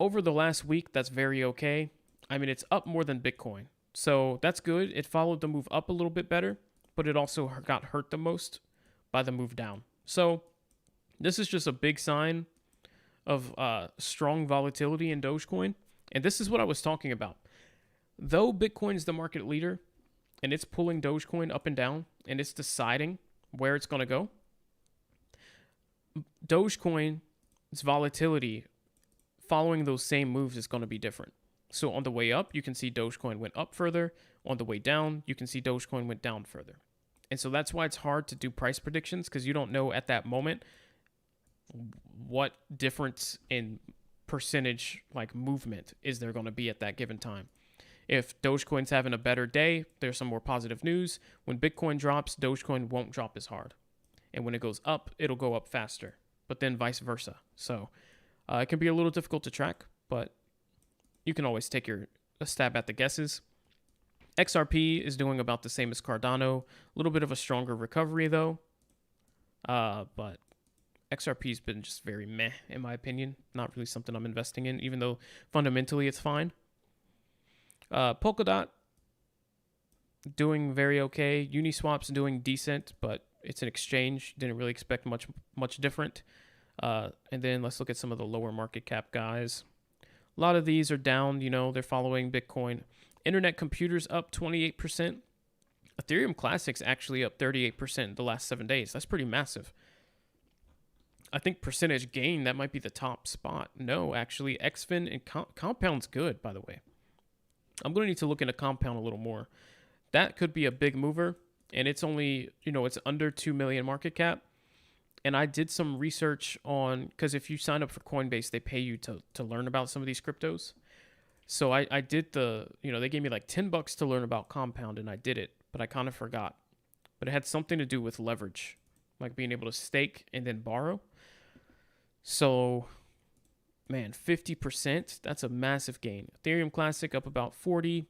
Over the last week, that's very okay. I mean, it's up more than Bitcoin, so that's good. It followed the move up a little bit better, but it also got hurt the most by the move down. So this is just a big sign of strong volatility in Dogecoin, and this is what I was talking about. Though Bitcoin's the market leader, and it's pulling Dogecoin up and down, and it's deciding where it's going to go, Dogecoin's volatility following those same moves is going to be different. So on the way up, you can see Dogecoin went up further. On the way down, you can see Dogecoin went down further. And so that's why it's hard to do price predictions, because you don't know at that moment what difference in percentage movement is there going to be at that given time. If Dogecoin's having a better day, there's some more positive news. When Bitcoin drops, Dogecoin won't drop as hard. And when it goes up, it'll go up faster, but then vice versa. So it can be a little difficult to track, but you can always take a stab at the guesses. XRP is doing about the same as Cardano. A little bit of a stronger recovery, though. But XRP's been just very meh, in my opinion. Not really something I'm investing in, even though fundamentally it's fine. Polkadot doing very okay. Uniswap's doing decent, but it's an exchange. Didn't really expect much different. And then let's look at some of the lower market cap guys. A lot of these are down, they're following Bitcoin. Internet computers up 28%. Ethereum Classic's actually up 38% the last 7 days. That's pretty massive. I think percentage gain, that might be the top spot. No, actually, XFIN and Compound's good, by the way. I'm going to need to look into Compound a little more. That could be a big mover, and it's only, it's under 2 million market cap. And I did some research on, because if you sign up for Coinbase, they pay you to learn about some of these cryptos. So I did they gave me like $10 to learn about Compound, and I did it, but I kind of forgot. But it had something to do with leverage, like being able to stake and then borrow. So, man, 50%, that's a massive gain. Ethereum Classic up about 40,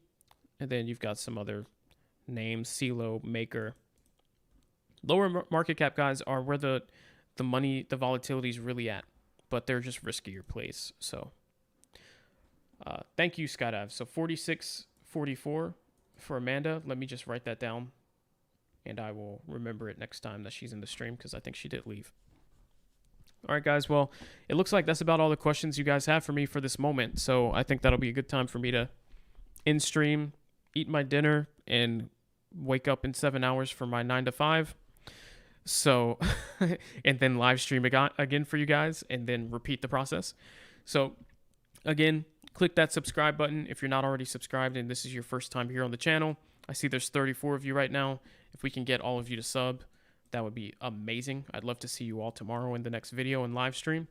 and then you've got some other names, CeeLo, Maker. Lower market cap guys are where the volatility is really at, but they're just riskier plays. So thank you, Skydive. So 46.44 for Amanda. Let me just write that down, and I will remember it next time that she's in the stream, because I think she did leave. All right, guys. Well, it looks like that's about all the questions you guys have for me for this moment. So I think that'll be a good time for me to end stream, eat my dinner, and wake up in 7 hours for my 9 to 5. So, and then live stream again for you guys, and then repeat the process. So, again, click that subscribe button if you're not already subscribed and this is your first time here on the channel. I see there's 34 of you right now. If we can get all of you to sub, that would be amazing. I'd love to see you all tomorrow in the next video and live stream.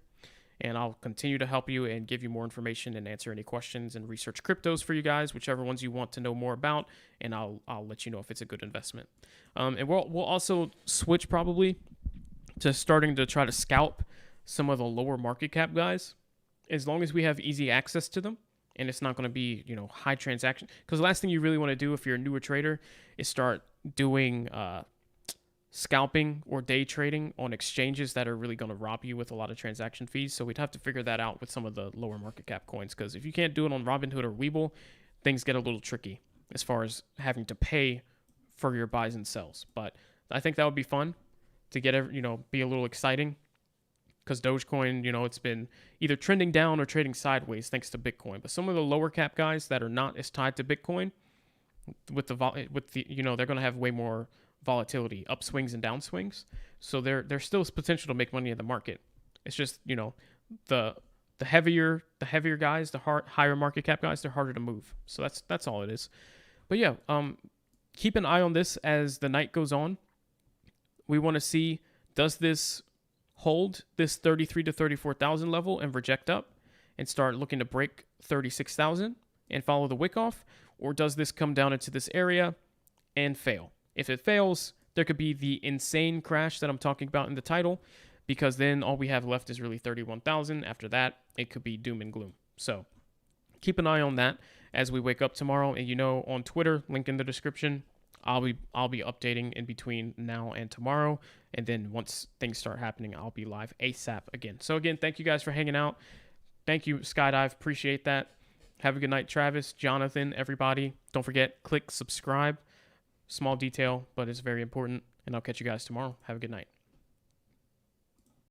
And I'll continue to help you and give you more information and answer any questions and research cryptos for you guys, whichever ones you want to know more about. And I'll let you know if it's a good investment. And we'll also switch probably to starting to try to scalp some of the lower market cap guys, as long as we have easy access to them. And it's not going to be, high transaction. Because the last thing you really want to do if you're a newer trader is start doing scalping or day trading on exchanges that are really going to rob you with a lot of transaction fees. So we'd have to figure that out with some of the lower market cap coins, because if you can't do it on Robinhood or Webull, things get a little tricky as far as having to pay for your buys and sells. But I think that would be fun to get, be a little exciting, because Dogecoin, it's been either trending down or trading sideways thanks to Bitcoin. But some of the lower cap guys that are not as tied to Bitcoin, with the they're going to have way more volatility, upswings and downswings. So there's still potential to make money in the market. It's just, the heavier guys, the higher market cap guys, they're harder to move. So that's all it is. But yeah, keep an eye on this as the night goes on. We want to see, does this hold this 33 to 34,000 level and reject up and start looking to break 36,000 and follow the wick off, or does this come down into this area and fail? If it fails, there could be the insane crash that I'm talking about in the title, because then all we have left is really 31,000. After that, it could be doom and gloom. So keep an eye on that as we wake up tomorrow. And on Twitter, link in the description, I'll be updating in between now and tomorrow. And then once things start happening, I'll be live ASAP again. So again, thank you guys for hanging out. Thank you, Skydive. Appreciate that. Have a good night, Travis, Jonathan, everybody. Don't forget, click subscribe. Small detail, but it's very important. And I'll catch you guys tomorrow. Have a good night.